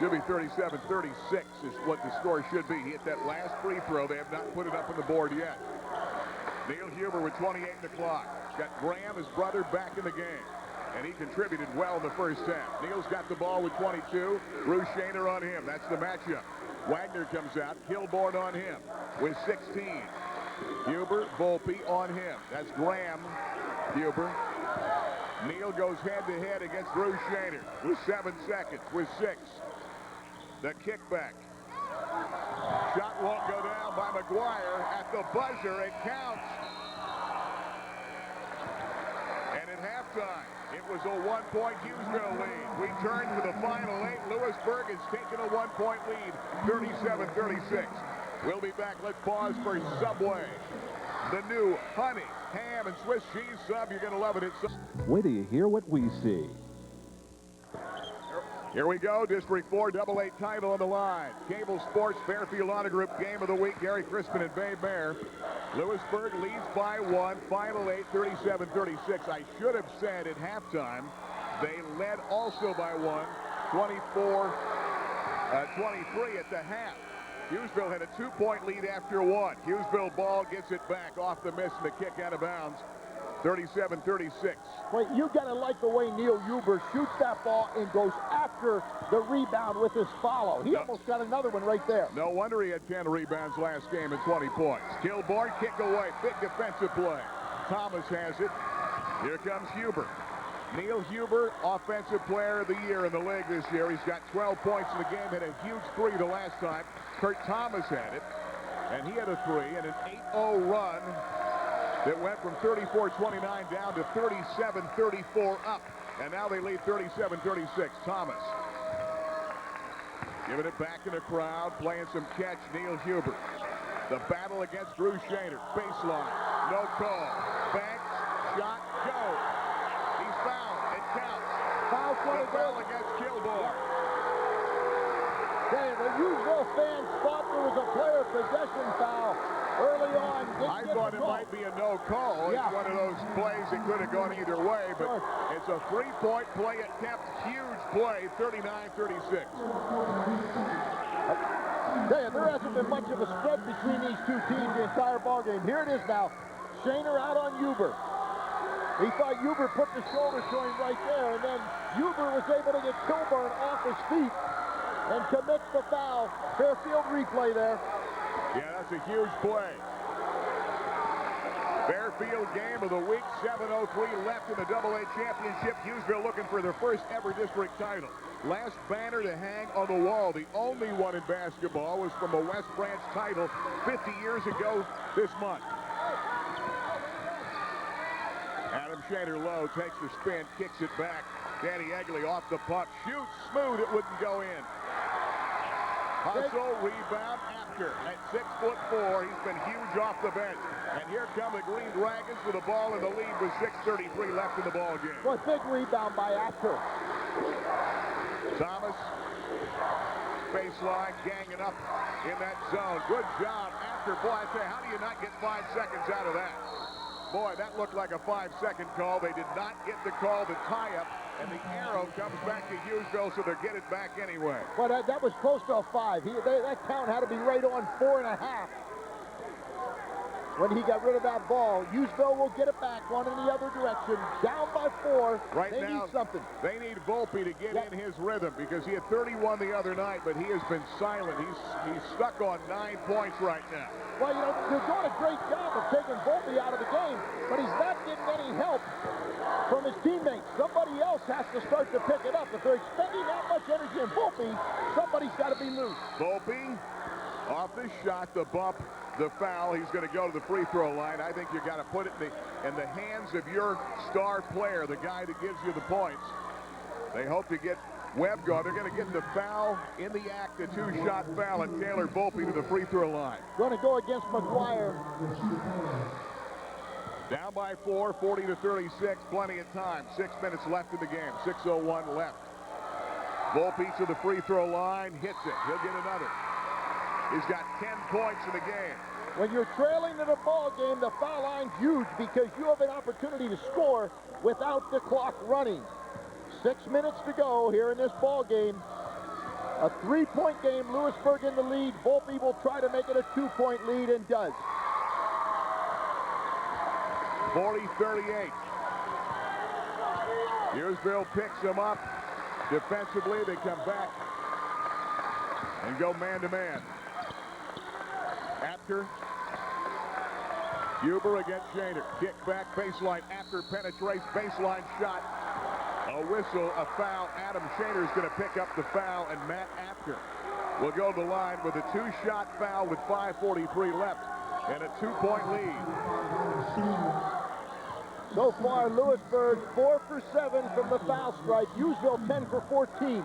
Should be 37-36 is what the score should be. He hit that last free throw. They have not put it up on the board yet. Neil Huber with 28 in the clock. Got Graham, his brother, back in the game. And he contributed well in the first half. Neil's got the ball with 22. Bruce Shaner on him. That's the matchup. Wagner comes out. Kilborn on him with 16. Huber, Volpe on him. That's Graham, Huber. Neil goes head-to-head against Bruce Shaner with 7 seconds, with 6. The kickback. Shot won't go down by McGuire. At the buzzer, it counts. And at halftime, it was a 1-point Hughesville lead. We turn to the final 8. Lewisburg has taken a 1-point lead, 37-36. We'll be back. Let's pause for Subway. The new honey, ham, and Swiss cheese sub. You're going to love it.
Wait till you hear what we see.
Here we go. District 4 AA title on the line. Cable Sports Fairfield Honor Group Game of the Week. Gary Crispin and Babe Mayer. Lewisburg leads by 1. Final 8, 37-36. I should have said at halftime they led also by 1. 24-23 at the half. Hughesville had a 2-point lead after 1. Hughesville ball gets it back off the miss and the kick out of bounds. 37-36.
Wait, you got to like the way Neil Huber shoots that ball and goes after the rebound with his follow. He almost got another one right there.
No wonder he had 10 rebounds last game and 20 points. Kilborn, kick away. Big defensive play. Thomas has it. Here comes Huber. Neil Huber, Offensive Player of the Year in the league this year. He's got 12 points in the game. Had a huge 3 the last time. Kurt Thomas had it. And he had a 3 and an 8-0 run that went from 34-29 down to 37-34 up. And now they lead 37-36. Thomas giving it back in the crowd, playing some catch. Neil Huber. The battle against Drew Shaner. Baseline. No call. Banks. Shot. Go. He's fouled. It counts. The foul against Kilborn.
Okay, the Hughesville fans thought there was a player possession foul early on.
I thought it might be a no call.
Yeah.
It's one of those plays that could have gone either way, but it's a 3-point play attempt. Huge play, 39-36.
There hasn't been much of a spread between these two teams the entire ballgame. Here it is now. Shaner out on Huber. He thought Huber put the shoulder to him right there, and then Huber was able to get Kilburn off his feet and commits the foul. Fairfield replay there.
Yeah, that's a huge play. Fairfield game of the week, 7:03 left in the AA championship. Hughesville looking for their first ever district title. Last banner to hang on the wall, the only one in basketball, was from a West Branch title 50 years ago this month. Adam Shaner low, takes the spin, kicks it back. Danny Egley off the puck, shoots, smooth, it wouldn't go in. Hustle, rebound, after. At 6'4", he's been huge off the bench. And here come the Green Dragons with the ball in the lead with 6:33 left in the ball game.
Well, big rebound by After.
Thomas, baseline, ganging up in that zone. Good job, After. Boy, I say, how do you not get 5 seconds out of that? Boy, that looked like a 5-second call. They did not get the call to tie up, and the arrow comes back to Hughesville, so they'll get it back anyway.
Well, that was close to a 5. That count had to be right on 4.5. When he got rid of that ball, Hughesville will get it back one in the other direction. Down by 4.
Right
they
now,
need something.
They need Volpe to get in his rhythm because he had 31 the other night, but he has been silent. He's stuck on 9 points right now.
Well, you know, they're doing a great job of taking Volpe out of the game, but he's not getting any help from his teammates. Somebody else has to start to pick it up. If they're expending that much energy in Volpe, somebody's got to be loose.
Volpe off the shot, the bump, the foul. He's going to go to the free throw line. I think you got to put it in the hands of your star player, the guy that gives you the points. They hope to get Webb going. They're going to get the foul in the act, a 2-shot foul, and Taylor Volpe to the free throw line.
Going to go against McGuire.
Down by 4, 40-36, plenty of time. 6 minutes left in the game, 6:01 left. Volpe to the free throw line, hits it. He'll get another. He's got 10 points in the game.
When you're trailing in a ball game, the foul line's huge because you have an opportunity to score without the clock running. 6 minutes to go here in this ball game. A 3-point game, Lewisburg in the lead. Volpe will try to make it a 2-point lead and does.
40-38. Hughesville picks them up. Defensively, they come back and go man-to-man. Apter. Huber against Shaner. Kick back, baseline. Apter penetrates, baseline shot. A whistle, a foul. Adam Shaner's going to pick up the foul, and Matt Apter will go to the line with a 2-shot foul with 5:43 left and a 2-point lead.
So far, Lewisburg 4 for 7 from the foul stripe. Hughesville 10 for 14.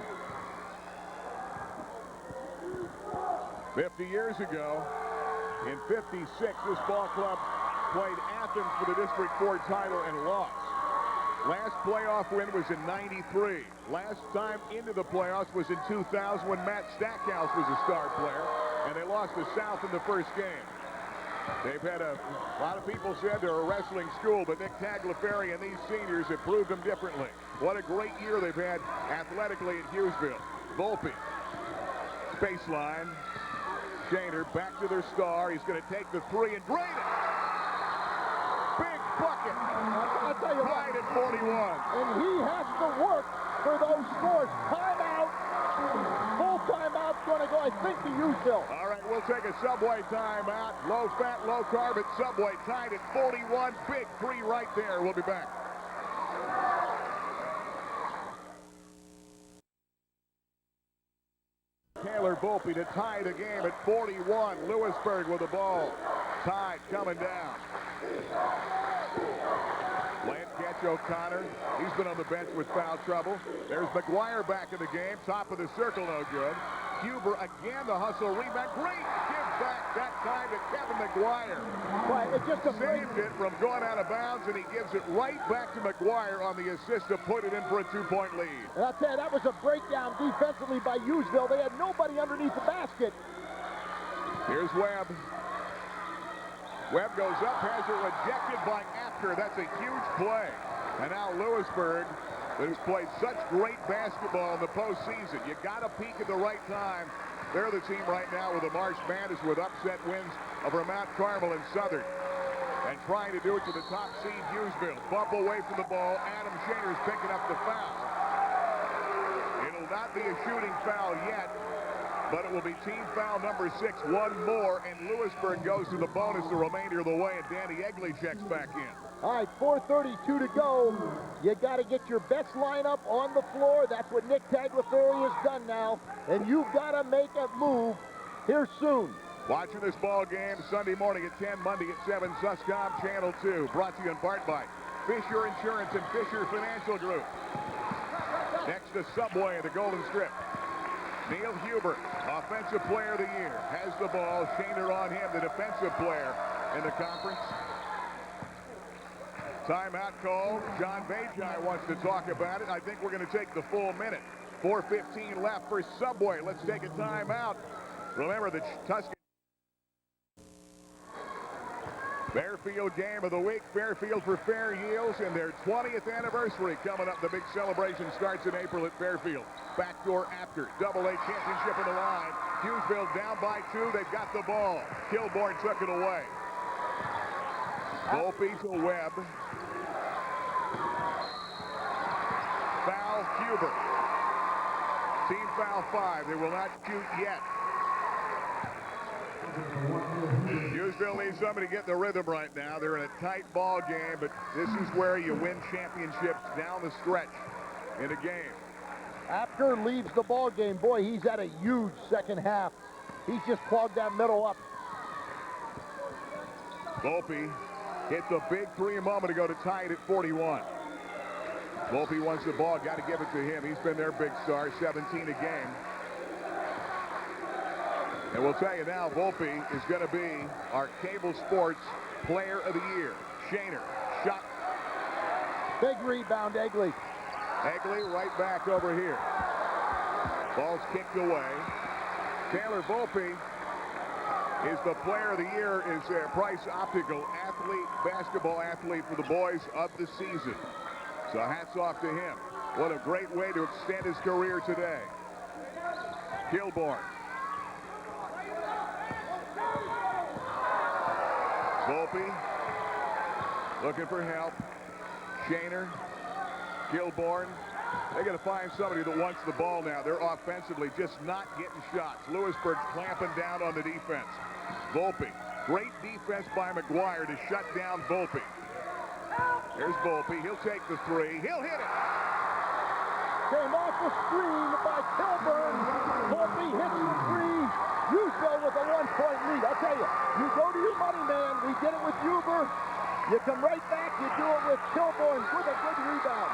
50 years ago, in '56, this ball club played Athens for the District 4 title and lost. Last playoff win was in '93. Last time into the playoffs was in 2000 when Matt Stackhouse was a star player, and they lost to South in the first game. They've had a lot of people said they're a wrestling school, but Nick Tagliaferri and these seniors have proved them differently. What a great year they've had athletically at Hughesville. Volpe, baseline. Shaner back to their star. He's going to take the three and drain it. Big bucket.
I'll tell you
tied
what,
at 41.
and he has to work for those scores. Timeout. Full timeout's going to go, I think, to Hughesville.
All right, we'll take a Subway timeout. Low fat, low carb at Subway. Tied at 41. Big three right there. We'll be back. Taylor Volpe to tie the game at 41. Lewisburg with the ball. Tide coming down. Playing catch O'Connor. He's been on the bench with foul trouble. There's McGuire back in the game. Top of the circle, no good. Huber again, the hustle rebound. Great give back that time to Kevin McGuire.
Right, it's just a
Saved it from going out of bounds, and he gives it right back to McGuire on the assist to put it in for a 2-point lead.
And I'll tell you, that was a breakdown defensively by Hughesville. They had nobody underneath the basket.
Here's Webb. Webb goes up, has it rejected by Apter. That's a huge play. And now Lewisburg, that has played such great basketball in the postseason. You got to peak at the right time. They're the team right now with the March Madness with upset wins over Mount Carmel and Southern. And trying to do it to the top seed Hughesville. Bump away from the ball. Adam Shaner's picking up the foul. It'll not be a shooting foul yet, but it will be team foul number 6. One more, and Lewisburg goes to the bonus the remainder of the way, and Danny Egley checks back in.
All right, 4:32 to go. You got to get your best lineup on the floor. That's what Nick Tagliaferri has done now, and you've got to make a move here soon.
Watching this ball game Sunday morning at 10, Monday at 7, Suscom Channel 2. Brought to you in part by Fisher Insurance and Fisher Financial Group. Next to Subway at the Golden Strip. Neil Huber, Offensive Player of the Year, has the ball. Shaner on him, the defensive player in the conference. Timeout call. John Vajai wants to talk about it. I think we're going to take the full minute. 4:15 left for Subway. Let's take a timeout. Remember the Tuscan Fairfield game of the week. Fairfield for Fair Yields and their 20th anniversary coming up. The big celebration starts in April at Fairfield. Backdoor Apter. AA championship on the line. Hughesville down by 2. They've got the ball. Kilborn took it away. Volpe to Webb. Foul Huber. Team foul 5. They will not shoot yet. Hughesville needs somebody to get the rhythm right now. They're in a tight ball game, but this is where you win championships down the stretch in a game.
Apter leaves the ball game. Boy, he's had a huge second half. He's just clogged that middle up.
Volpe hits a big three a moment ago to tie it at 41. Volpe wants the ball. Got to give it to him. He's been their big star, 17 a game. And we'll tell you now, Volpe is going to be our Cable Sports Player of the Year. Shaner, shot.
Big rebound, Egley.
Egley right back over here. Ball's kicked away. Taylor Volpe is the Player of the Year, is Price Optical basketball athlete for the boys of the season. So hats off to him. What a great way to extend his career today. Kilborn. Volpe Looking for help. Shaner, Kilborn. They got to find somebody that wants the ball now. They're offensively just not getting shots. Lewisburg's clamping down on the defense. Volpe. Great defense by McGuire to shut down Volpe. Here's Volpe. He'll take the three. He'll hit it.
Came off the screen by Kilburn. Volpe hits the three. Hughesville with a 1-point lead. I'll tell you, you go to your money man. We did it with Huber. You come right back. You do it with Kilburn with a good rebound.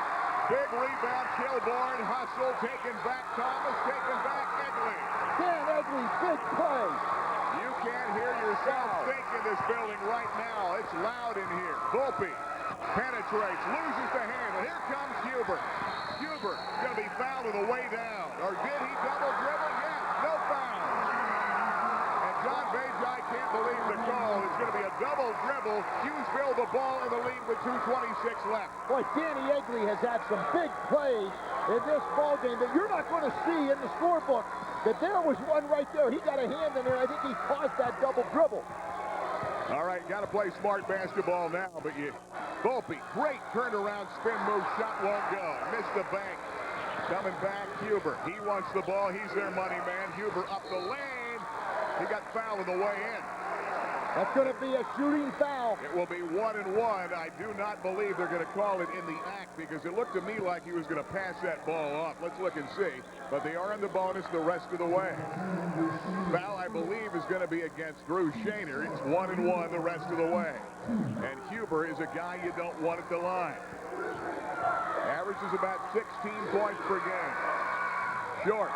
Big rebound. Kilborn. Hustle. Taken back. Thomas. Taken back. Egley.
Dan Egley. Big play.
You can't hear yourself think in this building right now. It's loud in here. Volpe penetrates. Loses the handle. Here comes Huber. Huber going to be fouled on the way down. Or did he double dribble? Yes. No foul. And John Vajai can't believe the call. It's going to be a double dribble. Hughesville the ball in the lead with 2:26 left.
Boy, Danny Egley has had some big plays in this ball game that you're not going to see in the scorebook. But there was one right there. He got a hand in there. I think he caused that double dribble.
All right, got to play smart basketball now. But Volpe, great turnaround spin move. Shot won't go. Missed the bank. Coming back, Huber. He wants the ball. He's their money man. Huber up the lane. He got fouled on the way in.
That's going to be a shooting foul.
It will be 1-1. I do not believe they're going to call it in the act because it looked to me like he was going to pass that ball off. Let's look and see. But they are in the bonus the rest of the way. Foul, I believe, is going to be against Drew Shaner. It's 1-1 the rest of the way. And Huber is a guy you don't want at the line. Averages about 16 points per game. Short.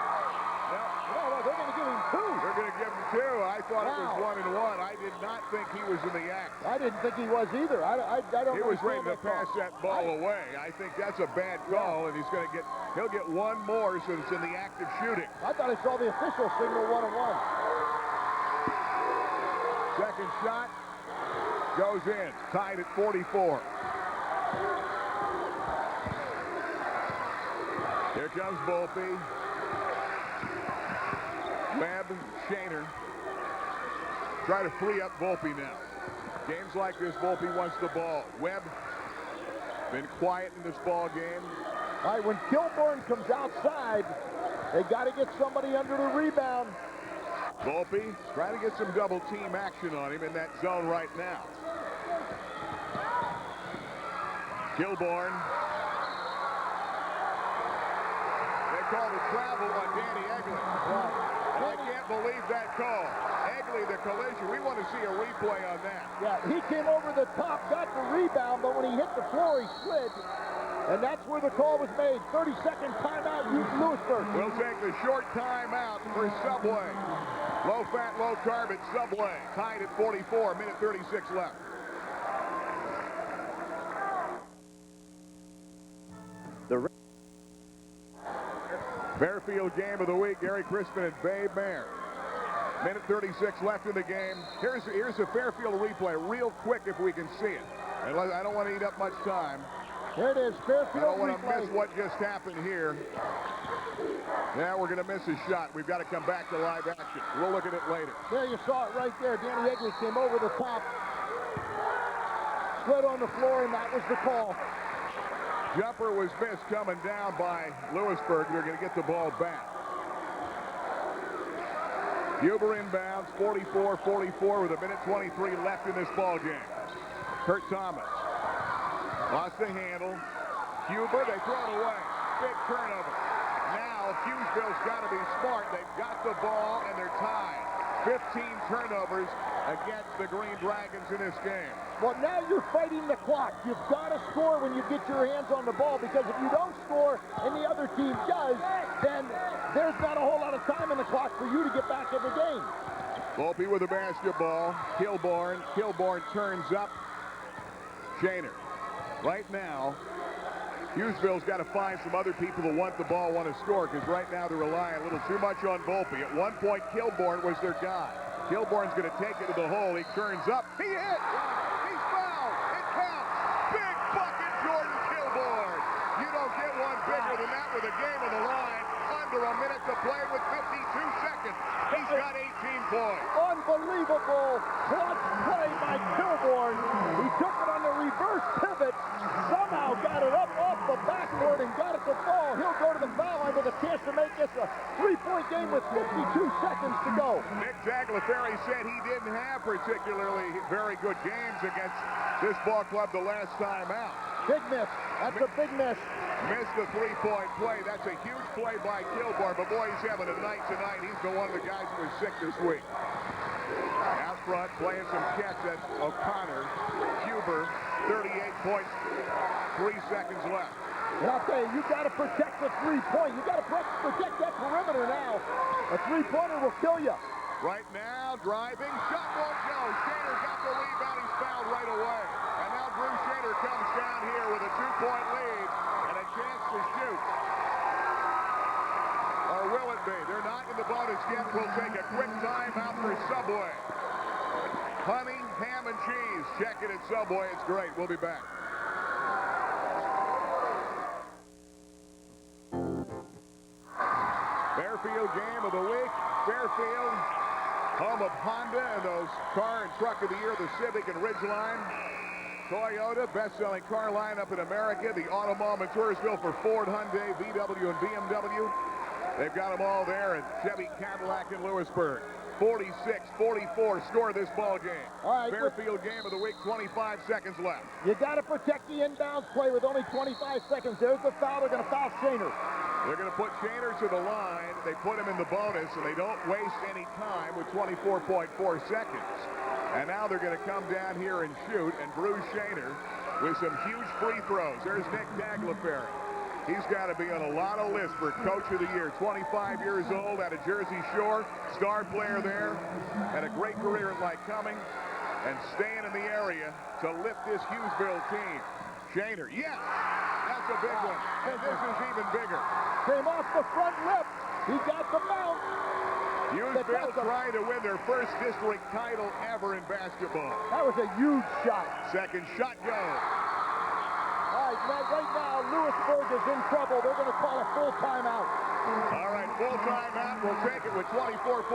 No, they're going to give him two.
They're going to give him two. I thought it was 1-1. I did not think he was in the act.
I didn't think he was either. I don't
He was ready to pass that ball away. I think that's a bad call, and he'll get one more so it's in the act of shooting.
I thought I saw the official signal 1-1.
Second shot goes in. Tied at 44. Here comes Volpe. Webb, Shaner. Try to free up Volpe now. Games like this, Volpe wants the ball. Webb been quiet in this ball game.
All right, when Kilburn comes outside, they got to get somebody under the rebound.
Volpe trying to get some double team action on him in that zone right now. Kilburn. They call the travel on Danny Egley.
Right.
And I can't believe that call. Egley, the collision. We want to see a replay on that.
Yeah, he came over the top, got the rebound, but when he hit the floor, he slid. And that's where the call was made. 30-second timeout, Lewisburg.
We'll take the short timeout for Subway. Low fat, low carb at Subway. Tied at 44, minute 36 left. Fairfield game of the week, Gary Crispin and Babe Mayer. Minute 36 left in the game. Here's a Fairfield replay, real quick if we can see it. And I don't want to eat up much time.
Here it is, Fairfield
I don't want to
replay.
miss what just happened here. Now we're going to miss a shot. We've got to come back to live action. We'll look at it later.
There you saw it right there. Danny Egley came over the top, slid on the floor, and that was the call.
Jumper was missed coming down by Lewisburg. They're going to get the ball back. Huber inbounds, 44-44 with a minute 23 left in this ball game. Kurt Thomas lost the handle. Huber, they throw it away. Big turnover. Now Hughesville's got to be smart. They've got the ball and they're tied. 15 turnovers against the Green Dragons in this game.
Well, now you're fighting the clock. You've got to score when you get your hands on the ball, because if you don't score and the other team does, then there's not a whole lot of time in the clock for you to get back in the game.
Volpe with the basketball. Kilborn turns up. Shaner. Right now, Hughesville's got to find some other people who want the ball, want to score, because right now they're relying a little too much on Volpe. At one point, Kilborn was their guy. Kilborn's going to take it to the hole. He turns up. He hits. He's fouled. It counts. Big bucket, Jordan Kilborn. You don't get one bigger than that with a game on the line. Under a minute to play with 52 seconds. He's got 18 points.
Unbelievable clutch play by Kilborn. He took it on the reverse this a three-point game with 52 seconds to go.
Nick Tagliaferri said he didn't have particularly very good games against this ball club the last time out.
Big miss. That's a big miss.
Missed the three-point play. That's a huge play by Kilborn, but boy, he's having a night tonight. He's been one of the guys who was sick this week. Out front, playing some catch at O'Connor. Huber, 38 points, 3 seconds left.
And I'll tell you, got to protect the three-point. You got to protect that perimeter now. A three-pointer will kill you.
Right now, driving, shot won't go. Shaner got the rebound. He's fouled right away. And now Drew Shaner comes down here with a 2-point lead and a chance to shoot. Or will it be? They're not in the bonus yet. We'll take a quick timeout for Subway. Honey, ham, and cheese. Check it at Subway. It's great. We'll be back. Fairfield game of the week. Fairfield, home of Honda and those car and truck of the year, the Civic and Ridgeline. Toyota, best-selling car lineup in America. The Auto Mall in Toursville for Ford, Hyundai, VW, and BMW. They've got them all there at Chevy Cadillac in Lewisburg. 46-44 score this ball game.
All right,
Fairfield game of the week, 25 seconds left.
You got to protect the inbounds play with only 25 seconds. There's the foul. They're going to foul Shaner.
They're going to put Shaner to the line. They put him in the bonus, and they don't waste any time with 24.4 seconds. And now they're going to come down here and shoot, and Bruce Shaner with some huge free throws. There's Nick Tagliaferri. He's got to be on a lot of lists for Coach of the Year. 25 years old, out of Jersey Shore, star player there, had a great career at Lycoming, and staying in the area to lift this Hughesville team. Shaner, yes, that's a big one, and this is even bigger.
Came off the front lip. He got the mount.
Hughesville trying to win their first district title ever in basketball.
That was a huge shot.
Second shot goes.
All right, right now, Lewisburg is in trouble. They're going to call a full timeout.
All right, full timeout. We'll take it with 24.4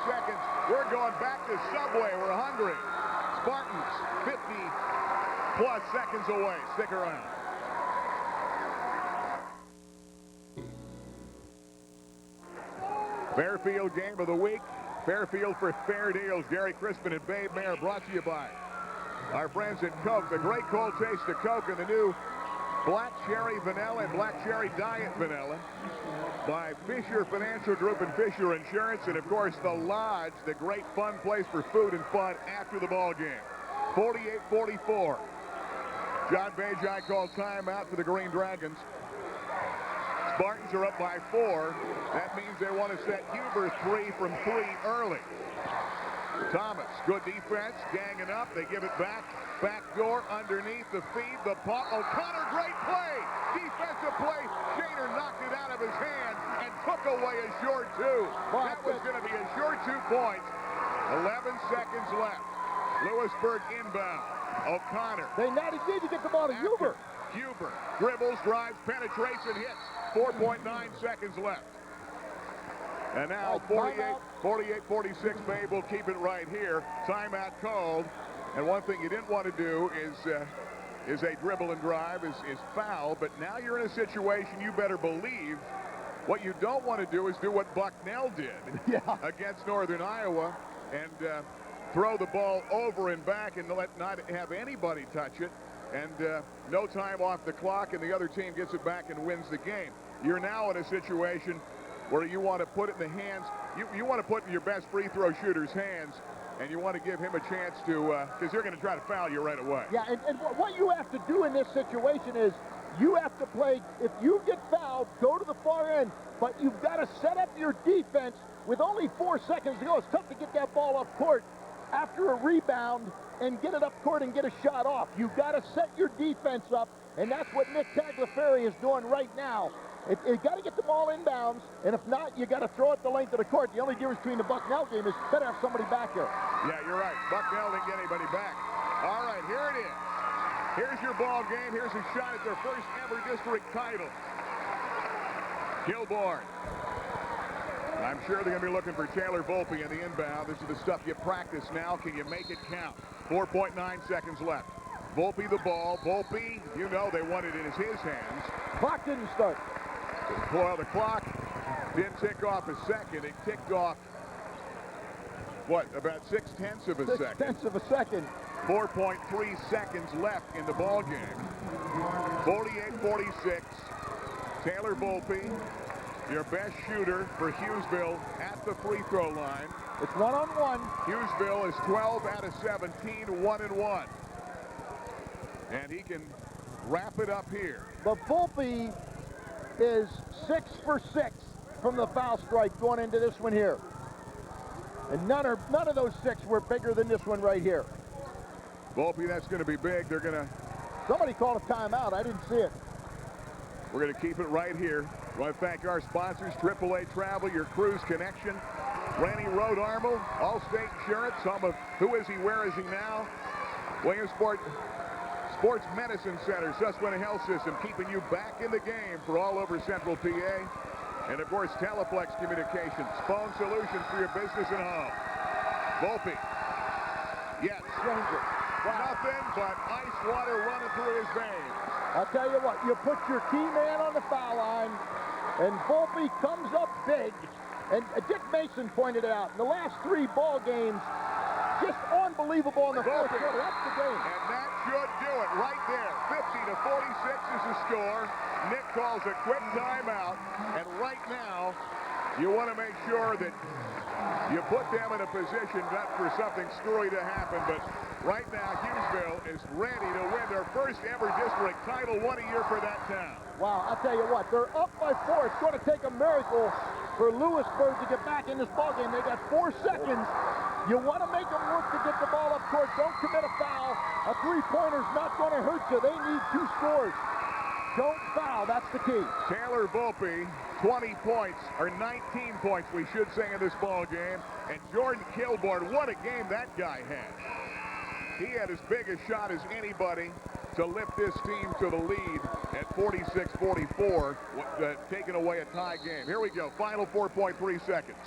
seconds. We're going back to Subway. We're hungry. Spartans, 50-plus seconds away. Stick around. Fairfield game of the week. Fairfield for fair deals. Gary Crispin and Babe Mayer, brought to you by our friends at Coke. The great cold taste of Coke and the new Black Cherry Vanilla and Black Cherry Diet Vanilla by Fisher Financial Group and Fisher Insurance. And, of course, the Lodge, the great fun place for food and fun after the ball game. 48-44. John Vajai called timeout for the Green Dragons. Spartans are up by 4. That means they want to set Huber 3 from 3 early. Thomas, good defense, ganging up. They give it back. Back door underneath the feed. The punt. O'Connor, great play. Defensive play. Shaner knocked it out of his hand and took away a short 2. That was going to be a short 2 points. 11 seconds left. Lewisburg inbound. O'Connor.
They now need to get the ball to Huber.
Huber dribbles, drives, penetrates, and hits. 4.9 seconds left. And now 48-46, Babe will keep it right here. Timeout called. And one thing you didn't want to do is a dribble and drive, is foul. But now you're in a situation you better believe. What you don't want to do is do what Bucknell did against Northern Iowa and throw the ball over and back and not have anybody touch it. And no time off the clock, and the other team gets it back and wins the game. You're now in a situation where you want to put it in the hands. You want to put it in your best free throw shooter's hands, and you want to give him a chance to, because they're going to try to foul you right away.
Yeah, and what you have to do in this situation is you have to play, if you get fouled, go to the far end, but you've got to set up your defense with only 4 seconds to go. It's tough to get that ball up court after a rebound and get it up court and get a shot off. You've got to set your defense up, and that's what Nick Tagliaferri is doing right now. You got to get the ball inbounds, and if not, you got to throw it the length of the court. The only difference between the Bucknell game is better have somebody back there.
Yeah, you're right. Bucknell didn't get anybody back. All right, here it is. Here's your ball game. Here's a shot at their first ever district title. Kilborn. I'm sure they're going to be looking for Taylor Volpe in the inbound. This is the stuff you practice now. Can you make it count? 4.9 seconds left. Volpe the ball. Volpe, you know they want it in his hands.
Clock didn't start.
Well, the clock Didn't tick off a second. It ticked off, what, about 0.6 of a second.
0.6 of a second.
4.3 seconds left in the ball game. 48-46. Taylor Volpe, your best shooter for Hughesville at the free throw line.
It's 1-on-1.
Hughesville is 12 out of 17, 1-1. And he can wrap it up here.
But Volpe is 6 for 6 from the foul strike going into this one here. And none of those 6 were bigger than this one right here.
Volpe, that's going to be big. They're going to...
Somebody called a timeout. I didn't see it.
We're going to keep it right here. I want to thank our sponsors, AAA Travel, your cruise connection, Randy Road Armel, Allstate Insurance, home of Who Is He, Where Is He Now, Williamsport Sports Medicine Center, Susquehanna Health System, keeping you back in the game for all over Central PA. And, of course, Teleflex Communications, phone solutions for your business and home. Volpe. Yes. Nothing but ice water running through his veins.
I'll tell you what, you put your key man on the foul line, and Volpe comes up big. And Dick Mason pointed it out. In the last 3 ball games, just unbelievable in the fourth quarter. That's the game.
And that should do it right there. 50-46 is the score. Nick calls a quick timeout. And right now, you want to make sure that you put them in a position not for something screwy to happen, but right now, Hughesville is ready to win their first ever district title. What a year for that town.
Wow, I'll tell you what, they're up by 4. It's going to take a miracle for Lewisburg to get back in this ballgame. They got 4 seconds. You want to make them work to get the ball up court. Don't commit a foul. A three-pointer's not going to hurt you. They need 2 scores. Don't foul. That's the key.
Taylor Volpe, 20 points, or 19 points, we should say, in this ball game. And Jordan Kilborn, what a game that guy had. He had as big a shot as anybody to lift this team to the lead at 46-44, taking away a tie game. Here we go, final 4.3 seconds.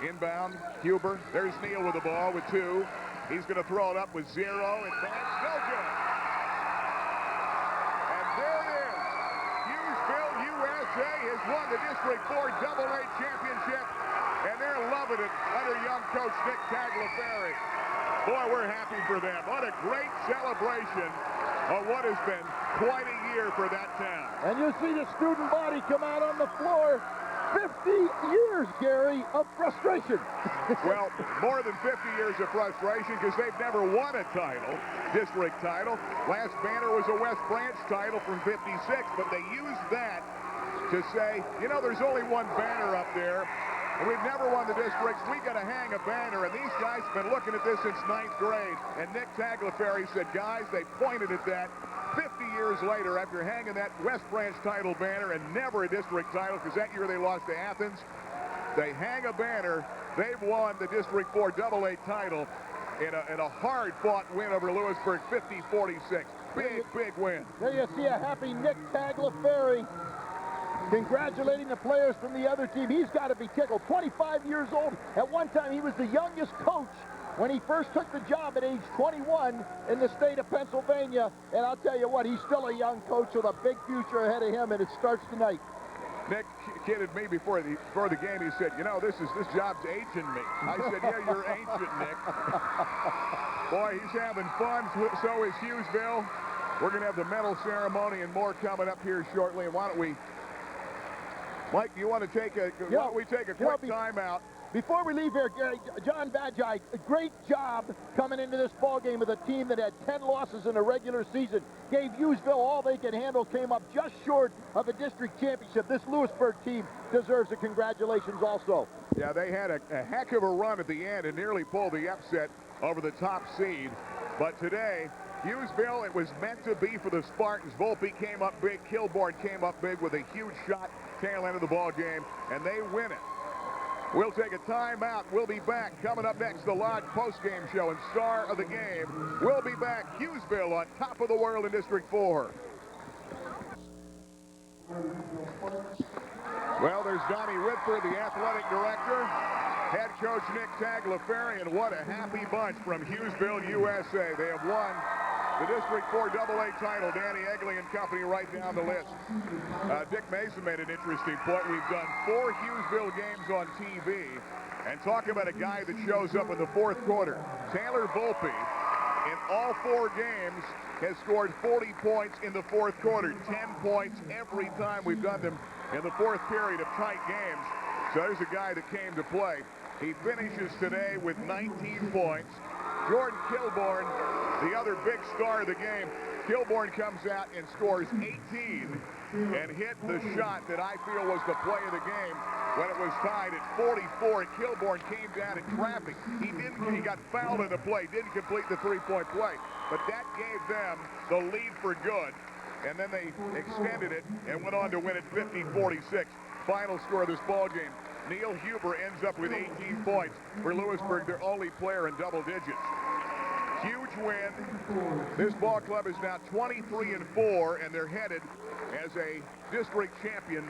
Inbound, Huber. There's Neal with the ball with 2. He's going to throw it up with 0, and that's no good. And there it is. Hughesville, USA has won the District 4 AA championship, and they're loving it under young coach Nick Tagliaferri. Boy, we're happy for them. What a great celebration of what has been quite a year for that town.
And you see the student body come out on the floor. 50 years, Gary, of frustration.
Well, more than 50 years of frustration because they've never won a title, district title. Last banner was a West Branch title from '56, but they used that to say, you know, there's only one banner up there. And we've never won the districts. We got to hang a banner, and these guys have been looking at this since 9th grade. And Nick Tagliaferri said, guys, they pointed at that 50 years later after hanging that West Branch title banner and never a district title because that year they lost to Athens. They hang a banner. They've won the District 4 AA title in a hard-fought win over Lewisburg, 50-46. Big win.
There you see a happy Nick Tagliaferri congratulating the players from the other team. He's got to be tickled. 25 years old. At one time, he was the youngest coach when he first took the job at age 21 in the state of Pennsylvania. And I'll tell you what, he's still a young coach with a big future ahead of him, and it starts tonight.
Nick kidded me before the game. He said, you know, this job's aging me. I said, yeah, you're ancient, Nick. Boy, he's having fun. So is Hughesville. We're going to have the medal ceremony and more coming up here shortly. And why don't we... Mike, do you want to take a quick timeout?
Before we leave here, Gary, John Vagi, a great job coming into this ball game with a team that had 10 losses in the regular season. Gave Hughesville all they could handle, came up just short of a district championship. This Lewisburg team deserves a congratulations also.
Yeah, they had a heck of a run at the end and nearly pulled the upset over the top seed. But today, Hughesville, it was meant to be for the Spartans. Volpe came up big. Kilborn came up big with a huge shot tail end of the ball game, and they win it. We'll take a timeout. We'll be back. Coming up next, the Lodge postgame show and star of the game. We'll be back. Hughesville on top of the world in District 4. Well, there's Donnie Whitford, the athletic director, head coach Nick Tagliaferri, and what a happy bunch from Hughesville, USA. They have won the District 4 AA title. Danny Egley and company right down the list. Dick Mason made an interesting point. We've done 4 Hughesville games on TV. And talk about a guy that shows up in the fourth quarter. Taylor Volpe, in all 4 games, has scored 40 points in the fourth quarter. 10 points every time we've done them in the fourth period of tight games. So there's a guy that came to play. He finishes today with 19 points. Jordan Kilborn, the other big star of the game. Kilborn comes out and scores 18 and hit the shot that I feel was the play of the game when it was tied at 44. Kilborn came down in traffic. He got fouled in the play, didn't complete the three-point play, but that gave them the lead for good. And then they extended it and went on to win it 50-46. Final score of this ball game. Neil Huber ends up with 18 points. For Lewisburg, their only player in double digits. Huge win. This ball club is now 23-4, and they're headed as a district champion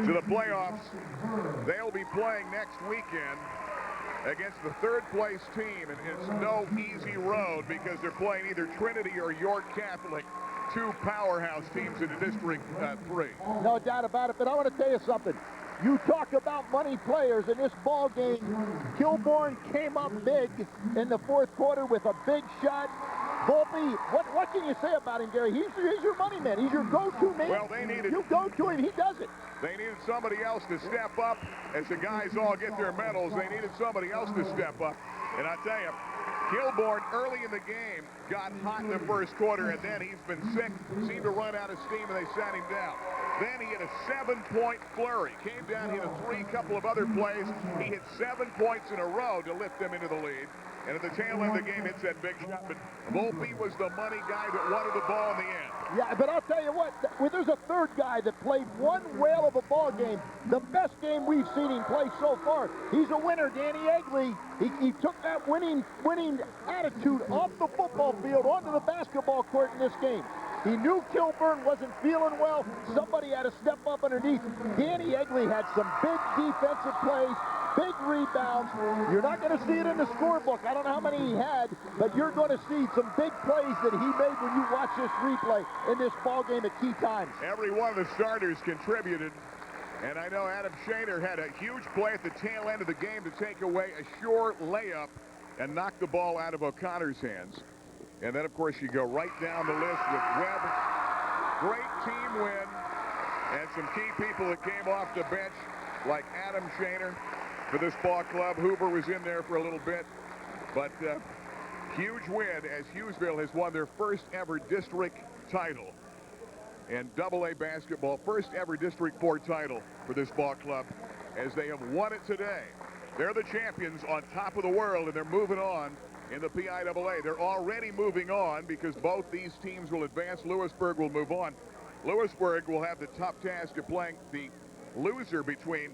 to the playoffs. They'll be playing next weekend against the third-place team, and it's no easy road because they're playing either Trinity or York Catholic, 2 powerhouse teams in the District 3.
No doubt about it, but I want to tell you something. You talk about money players in this ball game. Kilborn came up big in the fourth quarter with a big shot. Volpe, what can you say about him, Gary? He's your money man. He's your go-to man.
Well, they needed...
You go to him, he does it.
They needed somebody else to step up. As the guys all get their medals, they needed somebody else to step up. And I tell you, Kilborn early in the game got hot in the first quarter, and then he's been sick, seemed to run out of steam, and they sat him down. Then he hit a 7-point flurry. Came down, hit a 3, couple of other plays. He hit 7 points in a row to lift them into the lead. And at the tail end of the game, hits that big shot. But Volpe was the money guy that wanted the ball in the end.
Yeah, but I'll tell you what, there's a third guy that played one whale of a ball game, the best game we've seen him play so far. He's a winner, Danny Egley. He took that winning attitude off the football field onto the basketball court in this game. He knew Kilburn wasn't feeling well. Somebody had to step up underneath. Danny Egley had some big defensive plays, big rebounds. You're not going to see it in the scorebook. I don't know how many he had, but you're going to see some big plays that he made when you watch this replay in this ball game at key times.
Every one of the starters contributed. And I know Adam Shaner had a huge play at the tail end of the game to take away a sure layup and knock the ball out of O'Connor's hands. And then, of course, you go right down the list with Webb. Great team win. And some key people that came off the bench, like Adam Shaner for this ball club. Hoover was in there for a little bit. But huge win as Hughesville has won their first ever district title in AA basketball. First ever District 4 title for this ball club as they have won it today. They're the champions on top of the world, and they're moving on in the PIAA. They're already moving on because both these teams will advance. Lewisburg will move on. Lewisburg will have the tough task of playing the loser between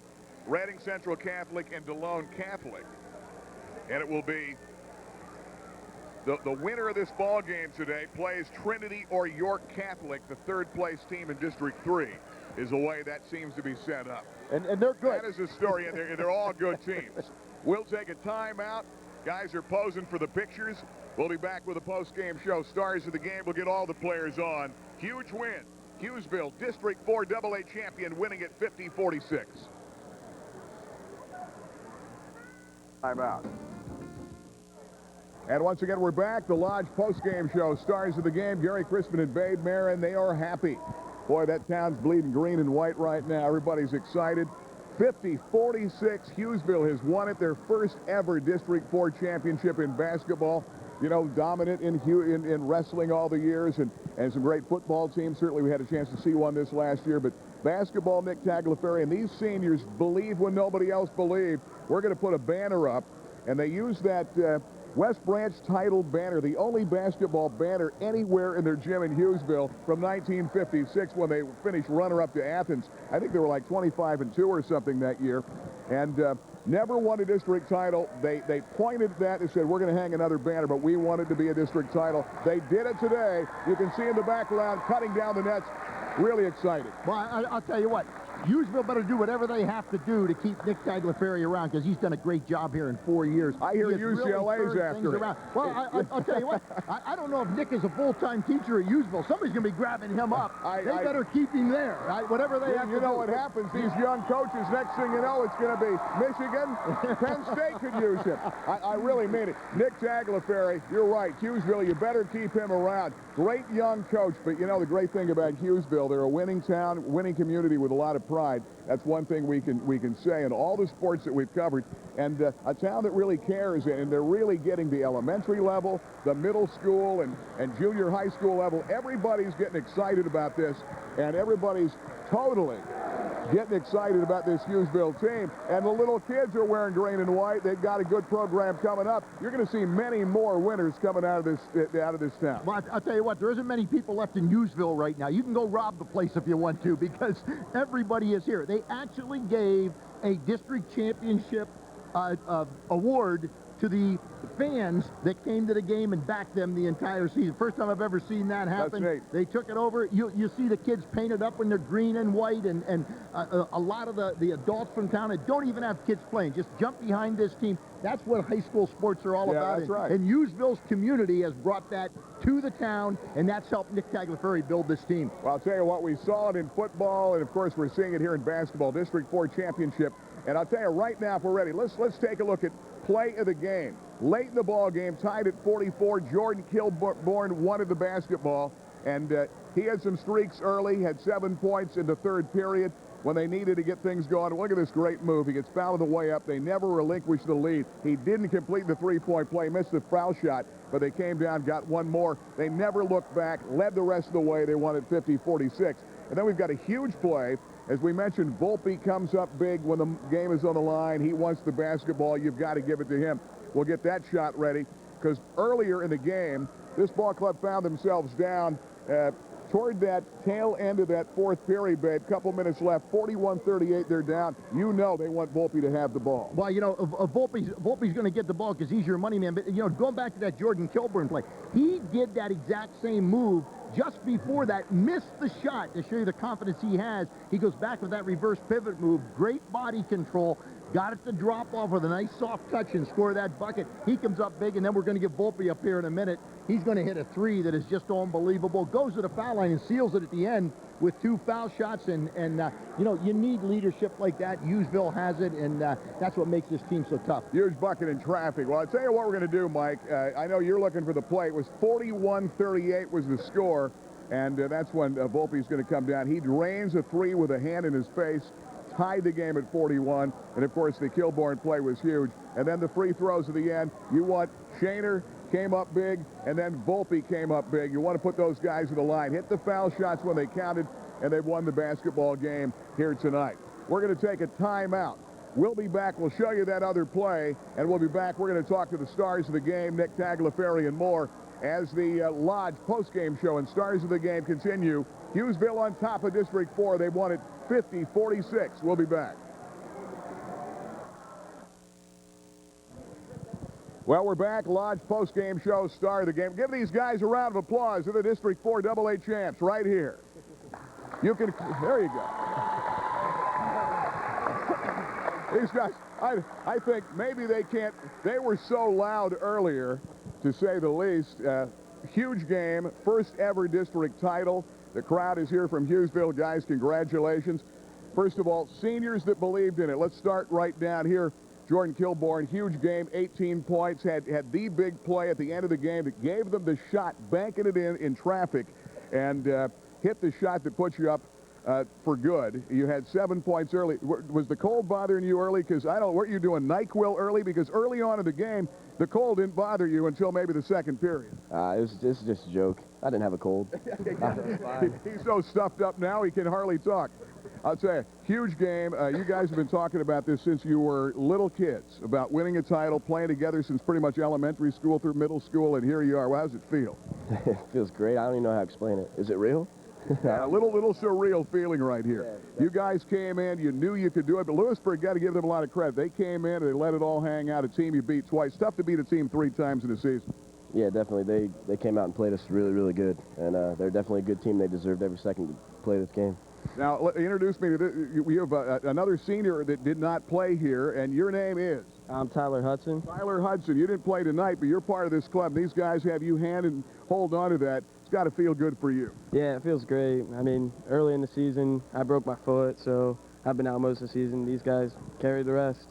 Reading Central Catholic and DeLone Catholic. And it will be the winner of this ball game today plays Trinity or York Catholic. The third place team in District 3 is the way that seems to be set up.
And they're good.
That is the story, and they're all good teams. We'll take a timeout. Guys are posing for the pictures. We'll be back with a post-game show. Stars of the game will get all the players on. Huge win. Hughesville, District 4 AA champion, winning at 50-46. Timeout. And once again, we're back. The Lodge post-game show. Stars of the game, Gary Crispin and Babe Marin. They are happy. Boy, that town's bleeding green and white right now. Everybody's excited. 50-46, Hughesville has won it, their first ever District 4 championship in basketball. You know, dominant in wrestling all the years and some great football teams. Certainly we had a chance to see one this last year, but basketball, Nick Tagliaferri, and these seniors believe when nobody else believed. We're going to put a banner up, and they use that West Branch title banner, the only basketball banner anywhere in their gym in Hughesville from 1956 when they finished runner-up to Athens. I think they were like 25-2 or something that year. And never won a district title. They pointed at that and said, we're going to hang another banner, but we want it to be a district title. They did it today. You can see in the background cutting down the nets. Really excited.
Well, I'll tell you what. Hughesville better do whatever they have to do to keep Nick Tagliaferri around, because he's done a great job here in 4 years.
I hear
He has really
UCLA's
turned
after
things
it.
around. Well, I'll tell you what, I don't know if Nick is a full-time teacher at Hughesville. Somebody's going to be grabbing him up. They better keep him there, right? Whatever they have to do.
You know what happens? These young coaches, next thing you know, it's going to be Michigan. Penn State could use him. I really mean it. Nick Tagliaferri, you're right. Hughesville, you better keep him around. Great young coach, but you know the great thing about Hughesville, they're a winning town, winning community with a lot of pride. That's one thing we can say in all the sports that we've covered. And a town that really cares, and they're really getting the elementary level, the middle school, and junior high school level. Everybody's getting excited about this, and everybody's totally getting excited about this Hughesville team. And the little kids are wearing green and white. They've got a good program coming up. You're going to see many more winners coming out of this town.
Well, I'll tell you what, there isn't many people left in Hughesville right now. You can go rob the place if you want to, because everybody is here. They actually gave a district championship award to the fans that came to the game and backed them the entire season. First time I've ever seen that happen.
That's neat.
They took it over. You see the kids painted up in their green and white, and a lot of the adults from town that don't even have kids playing just jump behind this team. That's what high school sports are all about.
That's right.
And Hughesville's community has brought that to the town, and that's helped Nick Tagliaferri build this team.
Well, I'll tell you what, we saw it in football, and of course we're seeing it here in basketball. District 4 championship. And I'll tell you right now, if we're ready, let's take a look at play of the game. Late in the ball game, tied at 44, Jordan Kilborn wanted the basketball, and he had some streaks early, had 7 points in the third period when they needed to get things going. Look at this great move. He gets fouled on the way up. They never relinquished the lead. He didn't complete the three-point play, missed the foul shot, but they came down, got one more. They never looked back, led the rest of the way. They won at 50-46. And then we've got a huge play. As we mentioned, Volpe comes up big when the game is on the line. He wants the basketball. You've got to give it to him. We'll get that shot ready, because earlier in the game, this ball club found themselves down toward that tail end of that fourth period, babe. Couple minutes left, 41-38, they're down. You know they want Volpe to have the ball.
Well, you know, Volpe's going to get the ball because he's your money man. But, you know, going back to that Jordan Kilburn play, he did that exact same move just before that, missed the shot to show you the confidence he has. He goes back with that reverse pivot move, great body control, got it to drop off with a nice soft touch and score that bucket. He comes up big, and then we're going to get Volpe up here in a minute. He's going to hit a three that is just unbelievable. Goes to the foul line and seals it at the end with 2 foul shots. And you know, you need leadership like that. Hughesville has it, and that's what makes this team so tough.
Huge bucket in traffic. Well, I'll tell you what we're going to do, Mike. I know you're looking for the play. It was 41-38 was the score, and that's when Volpe's going to come down. He drains a three with a hand in his face, tied the game at 41, and of course the Kilborn play was huge. And then the free throws at the end. You want Shaner came up big, and then Volpe came up big. You want to put those guys in the line, hit the foul shots when they counted, and they've won the basketball game here tonight. We're going to take a timeout. We'll be back. We'll show you that other play, and we'll be back. We're going to talk to the stars of the game, Nick Tagliaferri, and more, as the Lodge postgame show and stars of the game continue. Hughesville on top of District 4. They've won it 50-46. We'll be back. Well, we're back. Lodge postgame show, star of the game. Give these guys a round of applause. They're the District 4 AA champs right here. You can, there you go. These guys, I think maybe they can't, they were so loud earlier, to say the least. Huge game, first ever district title. The crowd is here from Hughesville. Guys, congratulations. First of all, seniors that believed in it. Let's start right down here. Jordan Kilborn, huge game, 18 points, had the big play at the end of the game that gave them the shot, banking it in traffic, and hit the shot that puts you up for good. You had 7 points early. Was the cold bothering you early? Because I don't, weren't you doing NyQuil early? Because early on in the game, the cold didn't bother you until maybe the second period.
This is just a joke. I didn't have a cold.
He's so stuffed up now he can hardly talk. I'll tell you, huge game. You guys have been talking about this since you were little kids, about winning a title, playing together since pretty much elementary school through middle school, and here you are. Well, how does it feel?
It feels great. I don't even know how to explain it. Is it real?
A little surreal feeling right here. Yeah, you guys came in, you knew you could do it, but Lewisburg, got to give them a lot of credit. They came in and they let it all hang out. A team you beat twice. Tough to beat a team 3 times in a season.
Yeah, definitely. They came out and played us really, really good, and they're definitely a good team. They deserved every second to play this game.
Now, introduce me to this. We have another senior that did not play here, and your name is?
I'm Tyler Hudson.
Tyler Hudson. You didn't play tonight, but you're part of this club. These guys have you hand and hold on to that. It's got to feel good for you.
Yeah, it feels great. I mean, early in the season, I broke my foot, so I've been out most of the season. These guys carried the rest.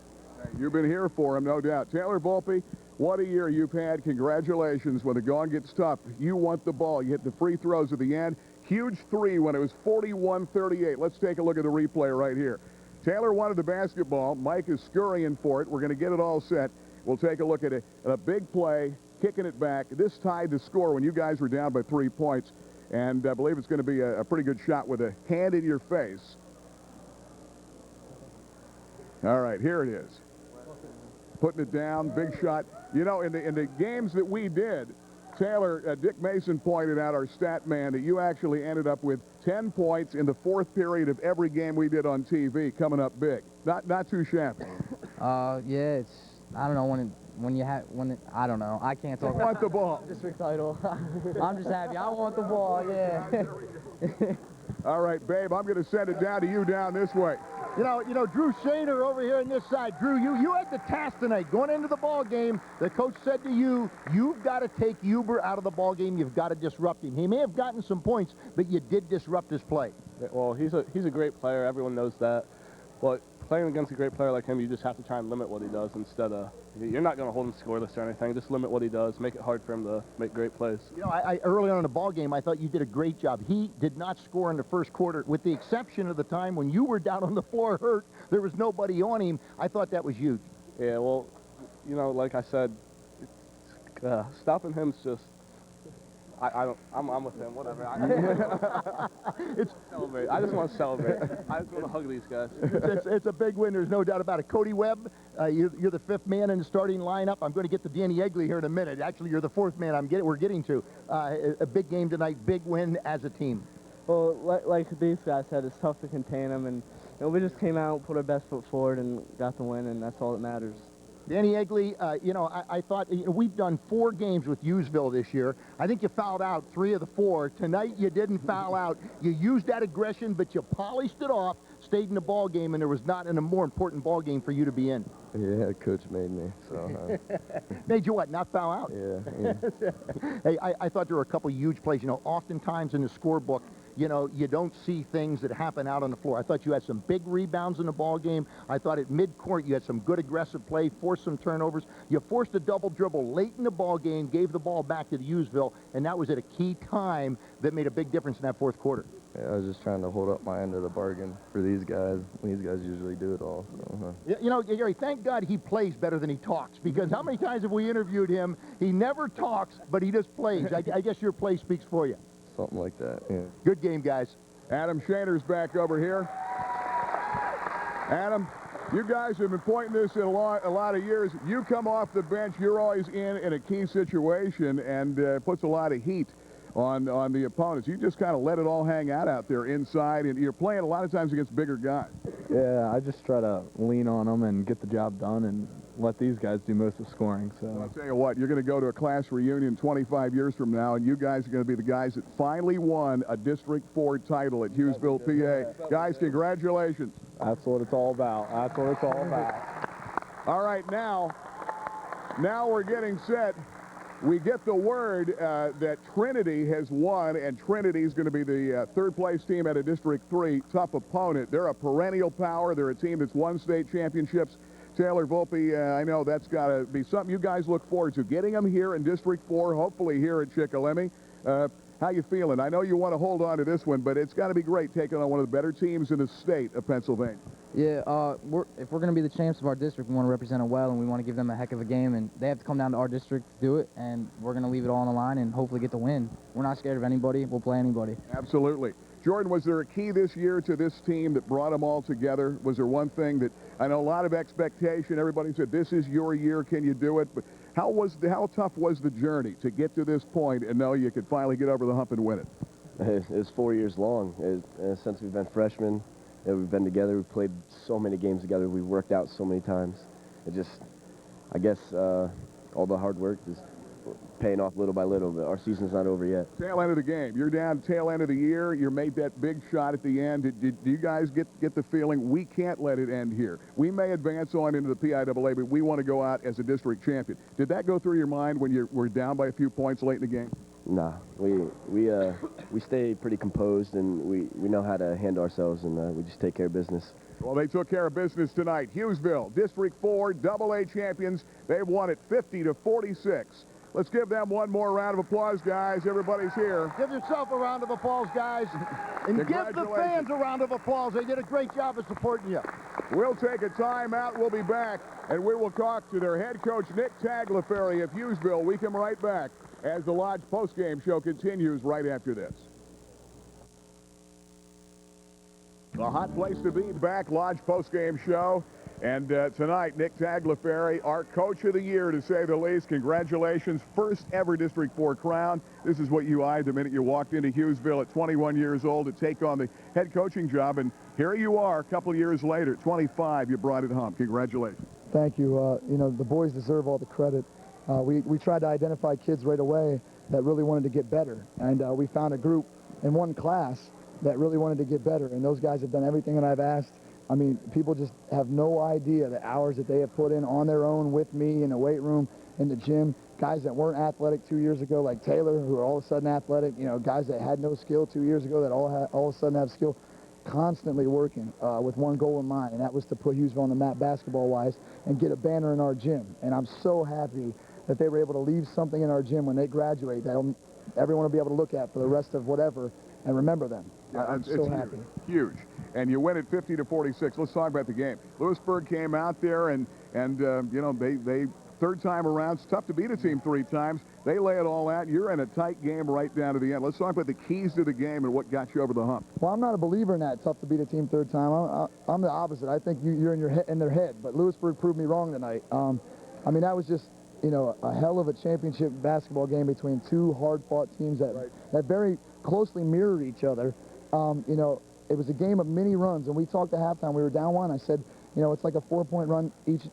You've been here for them, no doubt. Taylor Volpe, what a year you've had. Congratulations. When the going gets tough, you want the ball. You hit the free throws at the end. Huge three when it was 41-38. Let's take a look at the replay right here. Taylor wanted the basketball. Mike is scurrying for it. We're going to get it all set. We'll take a look at a big play, kicking it back. This tied the score when you guys were down by 3 points. And I believe it's going to be a pretty good shot with a hand in your face. All right, here it is. Putting it down, big shot. You know, in the games that we did, Taylor, Dick Mason pointed out, our stat man, that you actually ended up with 10 points in the fourth period of every game we did on TV, coming up big. Not too shabby.
Yeah, it's, I don't know, I don't know. I can't talk about
want the ball.
district title. I'm just happy. I want the ball, yeah.
All right, babe, I'm going to send it down to you down this way.
You know, Drew Shaner over here on this side. Drew, you had the task tonight. Going into the ball game, the coach said to you, you've got to take Huber out of the ball game. You've got to disrupt him. He may have gotten some points, but you did disrupt his play.
Well, he's a great player. Everyone knows that. But playing against a great player like him, you just have to try and limit what he does instead of, you're not going to hold him scoreless or anything. Just limit what he does. Make it hard for him to make great plays.
You know, I early on in the ball game, I thought you did a great job. He did not score in the first quarter, with the exception of the time when you were down on the floor hurt. There was nobody on him. I thought that was huge.
Yeah, well, you know, like I said, stopping him's just, I'm with him, whatever. Celebrate. I just want to celebrate. I just want to hug these guys.
It's a big win. There's no doubt about it. Cody Webb, you're the fifth man in the starting lineup. I'm going to get to Danny Egley here in a minute. Actually, you're the fourth man we're getting to. A big game tonight, big win as a team.
Well, like these guys said, it's tough to contain them, and we just came out, put our best foot forward, and got the win, and that's all that matters.
Danny Egley, I thought, we've done 4 games with Hughesville this year. I think you fouled out 3 of the 4. Tonight you didn't foul out. You used that aggression, but you polished it off, stayed in the ball game, and there was not a more important ball game for you to be in.
Yeah, coach made me, so.
Made you what, not foul out?
Yeah.
Hey, I thought there were a couple huge plays. You know, oftentimes in the scorebook, you know, you don't see things that happen out on the floor. I thought you had some big rebounds in the ball game. I thought at midcourt you had some good aggressive play, forced some turnovers. You forced a double dribble late in the ball game, gave the ball back to Hughesville, and that was at a key time that made a big difference in that fourth quarter.
Yeah, I was just trying to hold up my end of the bargain for these guys. These guys usually do it all. So,
You know, Gary, thank God he plays better than he talks, because how many times have we interviewed him? He never talks, but he just plays. I guess your play speaks for you.
Something like that, yeah.
Good game, guys.
Adam Shaner's back over here. Adam, you guys have been pointing this in a lot of years. You come off the bench, you're always in a key situation, and puts a lot of heat on the opponents. You just kind of let it all hang out there inside, and you're playing a lot of times against bigger guys.
Yeah, I just try to lean on them and get the job done and let these guys do most of the scoring. So
I'll tell you what, you're going to go to a class reunion 25 years from now, and you guys are going to be the guys that finally won a District 4 title at Hughesville, PA. Guys, congratulations.
that's what it's all about. That's what it's all about.
All right, now we're getting set. We get the word that Trinity has won, and Trinity is going to be the third-place team at a District 3 tough opponent. They're a perennial power. They're a team that's won state championships. Taylor Volpe, I know that's got to be something you guys look forward to, getting them here in District 4, hopefully here at Chickalemi. How you feeling? I know you want to hold on to this one, but it's got to be great taking on one of the better teams in the state of Pennsylvania.
Yeah, if we're going to be the champs of our district, we want to represent it well, and we want to give them a heck of a game, and they have to come down to our district to do it, and we're going to leave it all on the line and hopefully get the win. We're not scared of anybody. We'll play anybody.
Absolutely. Jordan, was there a key this year to this team that brought them all together? Was there one thing that, I know a lot of expectation, everybody said, this is your year, can you do it? But how tough was the journey to get to this point and know you could finally get over the hump and win it?
It's 4 years long. Since we've been freshmen, we've been together. We've played so many games together. We've worked out so many times. I guess all the hard work just
paying off little by little, but our season's not over yet.
Tail end of the game. You're down tail end of the year. You made that big shot at the end. Do you guys get the feeling we can't let it end here? We may advance on into the PIAA, but we want to go out as a district champion. Did that go through your mind when you were down by a few points late in the game?
Nah, we stay pretty composed, and we know how to handle ourselves, and we just take care of business.
Well, they took care of business tonight. Hughesville, District 4 AA champions. They've won it 50-46. Let's give them one more round of applause, guys. Everybody's here.
Give yourself a round of applause, guys. And give the fans a round of applause. They did a great job of supporting you.
We'll take a timeout. We'll be back, and we will talk to their head coach, Nick Tagliaferri of Hughesville. We come right back as the Lodge postgame show continues right after this. The hot place to be, back, Lodge postgame show. And tonight, Nick Tagliaferri, our coach of the year, to say the least. Congratulations. First ever District 4 crown. This is what you eyed the minute you walked into Hughesville at 21 years old to take on the head coaching job. And here you are a couple of years later, at 25, you brought it home. Congratulations.
Thank you. You know, the boys deserve all the credit. We tried to identify kids right away that really wanted to get better. And we found a group in one class that really wanted to get better. And those guys have done everything that I've asked. I mean, people just have no idea the hours that they have put in on their own with me in the weight room, in the gym. Guys that weren't athletic 2 years ago, like Taylor, who are all of a sudden athletic. You know, guys that had no skill 2 years ago that all of a sudden have skill. Constantly working with one goal in mind, and that was to put Hughesville on the map basketball-wise and get a banner in our gym. And I'm so happy that they were able to leave something in our gym when they graduate that everyone will be able to look at for the rest of whatever and remember them.
Yeah,
I'm so happy.
Huge. And you win it 50-46. Let's talk about the game. Lewisburg came out there and you know, they third time around. It's tough to beat a team 3 times. They lay it all out. You're in a tight game right down to the end. Let's talk about the keys to the game and what got you over the hump.
Well, I'm not a believer in that tough to beat a team 3rd time. I'm the opposite. I think you're in their head. But Lewisburg proved me wrong tonight. I mean, that was just, you know, a hell of a championship basketball game between 2 hard-fought teams that very closely mirrored each other. You know, it was a game of mini runs, and we talked at halftime. We were down 1. I said, you know, it's like a 4-point run each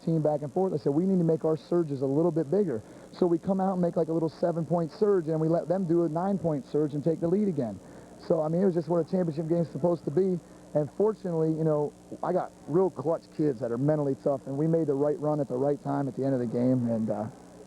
team back and forth. I said, we need to make our surges a little bit bigger. So we come out and make like a little 7-point surge, and we let them do a 9-point surge and take the lead again. So, I mean, it was just what a championship game is supposed to be. And fortunately, you know, I got real clutch kids that are mentally tough, and we made the right run at the right time at the end of the game, and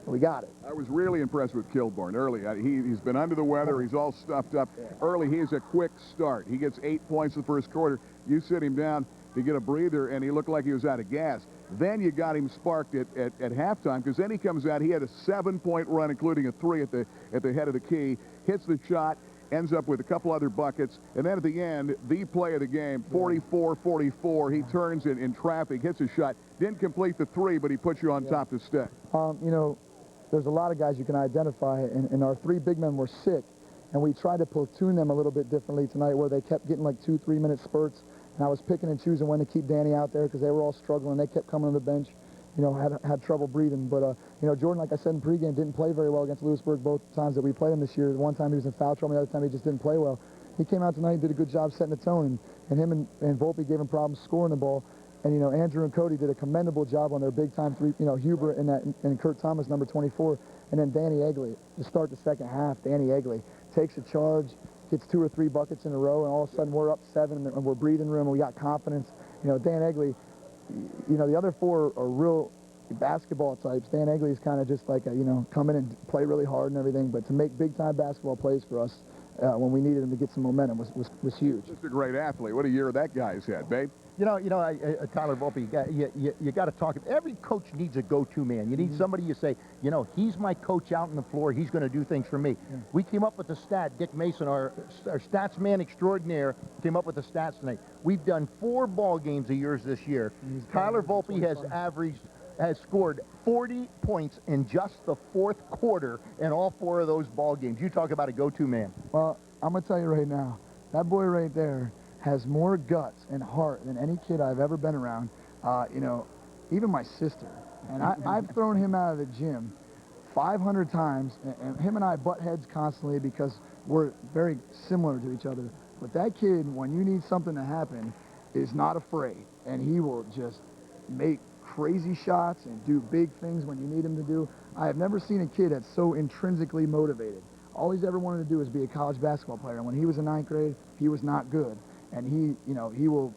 we got it.
I was really impressed with Kilborn early. He's been under the weather. He's all stuffed up. Early, he's a quick start. He gets 8 points in the first quarter. You sit him down to get a breather, and he looked like he was out of gas. Then you got him sparked at halftime, because then he comes out. He had a 7-point run, including a 3 at the head of the key, hits the shot, ends up with a couple other buckets, and then at the end, the play of the game, 44-44. He turns in traffic, hits a shot, didn't complete the 3, but he puts you on top to stay.
You know, there's a lot of guys you can identify, and our 3 big men were sick, and we tried to platoon them a little bit differently tonight, where they kept getting like 2-3 minute spurts, and I was picking and choosing when to keep Danny out there because they were all struggling. They kept coming to the bench, you know, had trouble breathing. But, you know, Jordan, like I said in pregame, didn't play very well against Lewisburg both times that we played him this year. One time he was in foul trouble, the other time he just didn't play well. He came out tonight and did a good job setting the tone, and him and Volpe gave him problems scoring the ball. And, you know, Andrew and Cody did a commendable job on their big-time 3, you know, Hubert and Kurt Thomas, number 24. And then Danny Egley, to start the second half, Danny Egley takes a charge, gets 2 or 3 buckets in a row, and all of a sudden we're up 7, and we're breathing room, and we got confidence. You know, Dan Egley, you know, the other 4 are real basketball types. Dan Egley is kind of just like, you know, come in and play really hard and everything, but to make big-time basketball plays for us when we needed him to get some momentum was huge.
Just a great athlete. What a year that guy's had, babe.
You know, Tyler Volpe, you got to talk. Every coach needs a go-to man. You need somebody you say, you know, he's my coach out on the floor. He's going to do things for me. Yeah. We came up with the stat. Dick Mason, our stats man extraordinaire, came up with the stats tonight. We've done 4 ball games of yours this year. Tyler Volpe has scored 40 points in just the 4th quarter in all 4 of those ball games. You talk about a go-to man.
Well, I'm going to tell you right now, that boy right there has more guts and heart than any kid I've ever been around. You know, even my sister. And I've thrown him out of the gym 500 times, and him and I butt heads constantly because we're very similar to each other. But that kid, when you need something to happen, is not afraid, and he will just make crazy shots and do big things when you need him to do. I have never seen a kid that's so intrinsically motivated. All he's ever wanted to do is be a college basketball player. And when he was in 9th grade, he was not good. And he will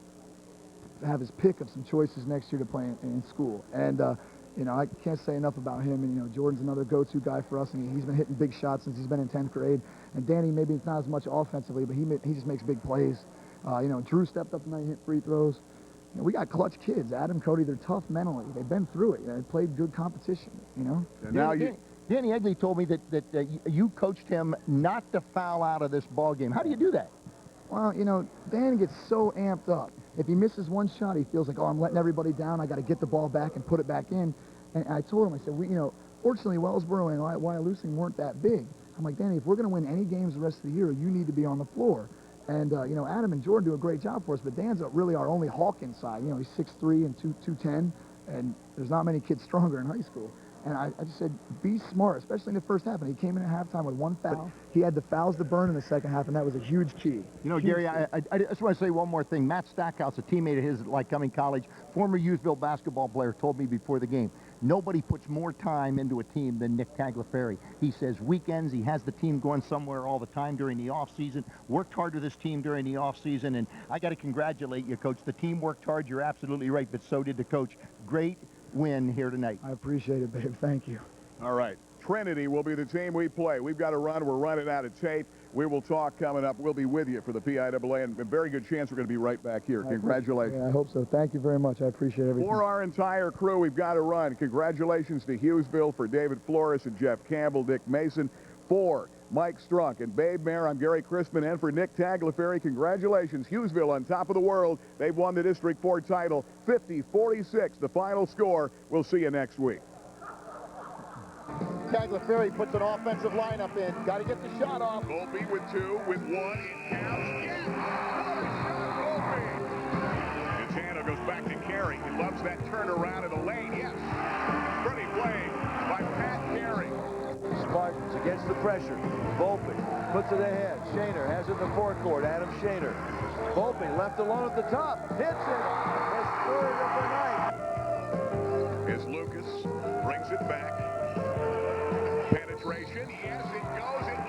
have his pick of some choices next year to play in school. And, I can't say enough about him. And, Jordan's another go-to guy for us, and he's been hitting big shots since he's been in 10th grade. And Danny, maybe it's not as much offensively, but he just makes big plays. Drew stepped up tonight and hit free throws. We got clutch kids. Adam, Cody, they're tough mentally. They've been through it. They played good competition,
And now
Danny Egley told me that you coached him not to foul out of this ball game. How do you do that?
Well, Dan gets so amped up. If he misses one shot, he feels like, oh, I'm letting everybody down. I got to get the ball back and put it back in. And I told him, I said, fortunately, Wellsboro and Wyalusing weren't that big. I'm like, Danny, if we're going to win any games the rest of the year, you need to be on the floor. And, Adam and Jordan do a great job for us, but Dan's really our only hawk inside. He's 6'3" and 210, and there's not many kids stronger in high school. And I just said, be smart, especially in the first half. And he came in at halftime with 1 foul. He had the fouls to burn in the second half, and that was a huge key.
Gary, I just want to say one more thing. Matt Stackhouse, a teammate of his at Lycoming College, former Youthville basketball player, told me before the game, nobody puts more time into a team than Nick Tagliaferri. He says weekends, he has the team going somewhere all the time during the offseason, worked hard with his team during the offseason, and I got to congratulate you, Coach. The team worked hard. You're absolutely right, but so did the coach. Great win here tonight.
I appreciate it, babe. Thank you.
All right. Trinity will be the team we play. We've got to run. We're running out of tape. We will talk coming up. We'll be with you for the PIAA, and a very good chance we're going to be right back here. Congratulations.
Yeah, I hope so. Thank you very much. I appreciate everything.
For our entire crew, we've got to run. Congratulations to Hughesville, for David Flores and Jeff Campbell, Dick Mason, for Mike Strunk and Babe Mayer. I'm Gary Crispin, and for Nick Tagliaferri, congratulations. Hughesville on top of the world. They've won the District 4 title, 50-46, the final score. We'll see you next week.
Tagliaferri puts an offensive lineup in. Got to get the shot off.
Volpe with 2, with 1, it counts. Yes! What a shot, Volpe! Montano goes back to Carey. He loves that turnaround in the lane. Yes! Pretty play by Pat Carey.
Spartans against the pressure. Volpe puts it ahead. Shaner has it in the forecourt. Adam Shaner. Volpe left alone at the top. Hits it. His third of the night.
As Lucas brings it back. Penetration. Yes, it goes. It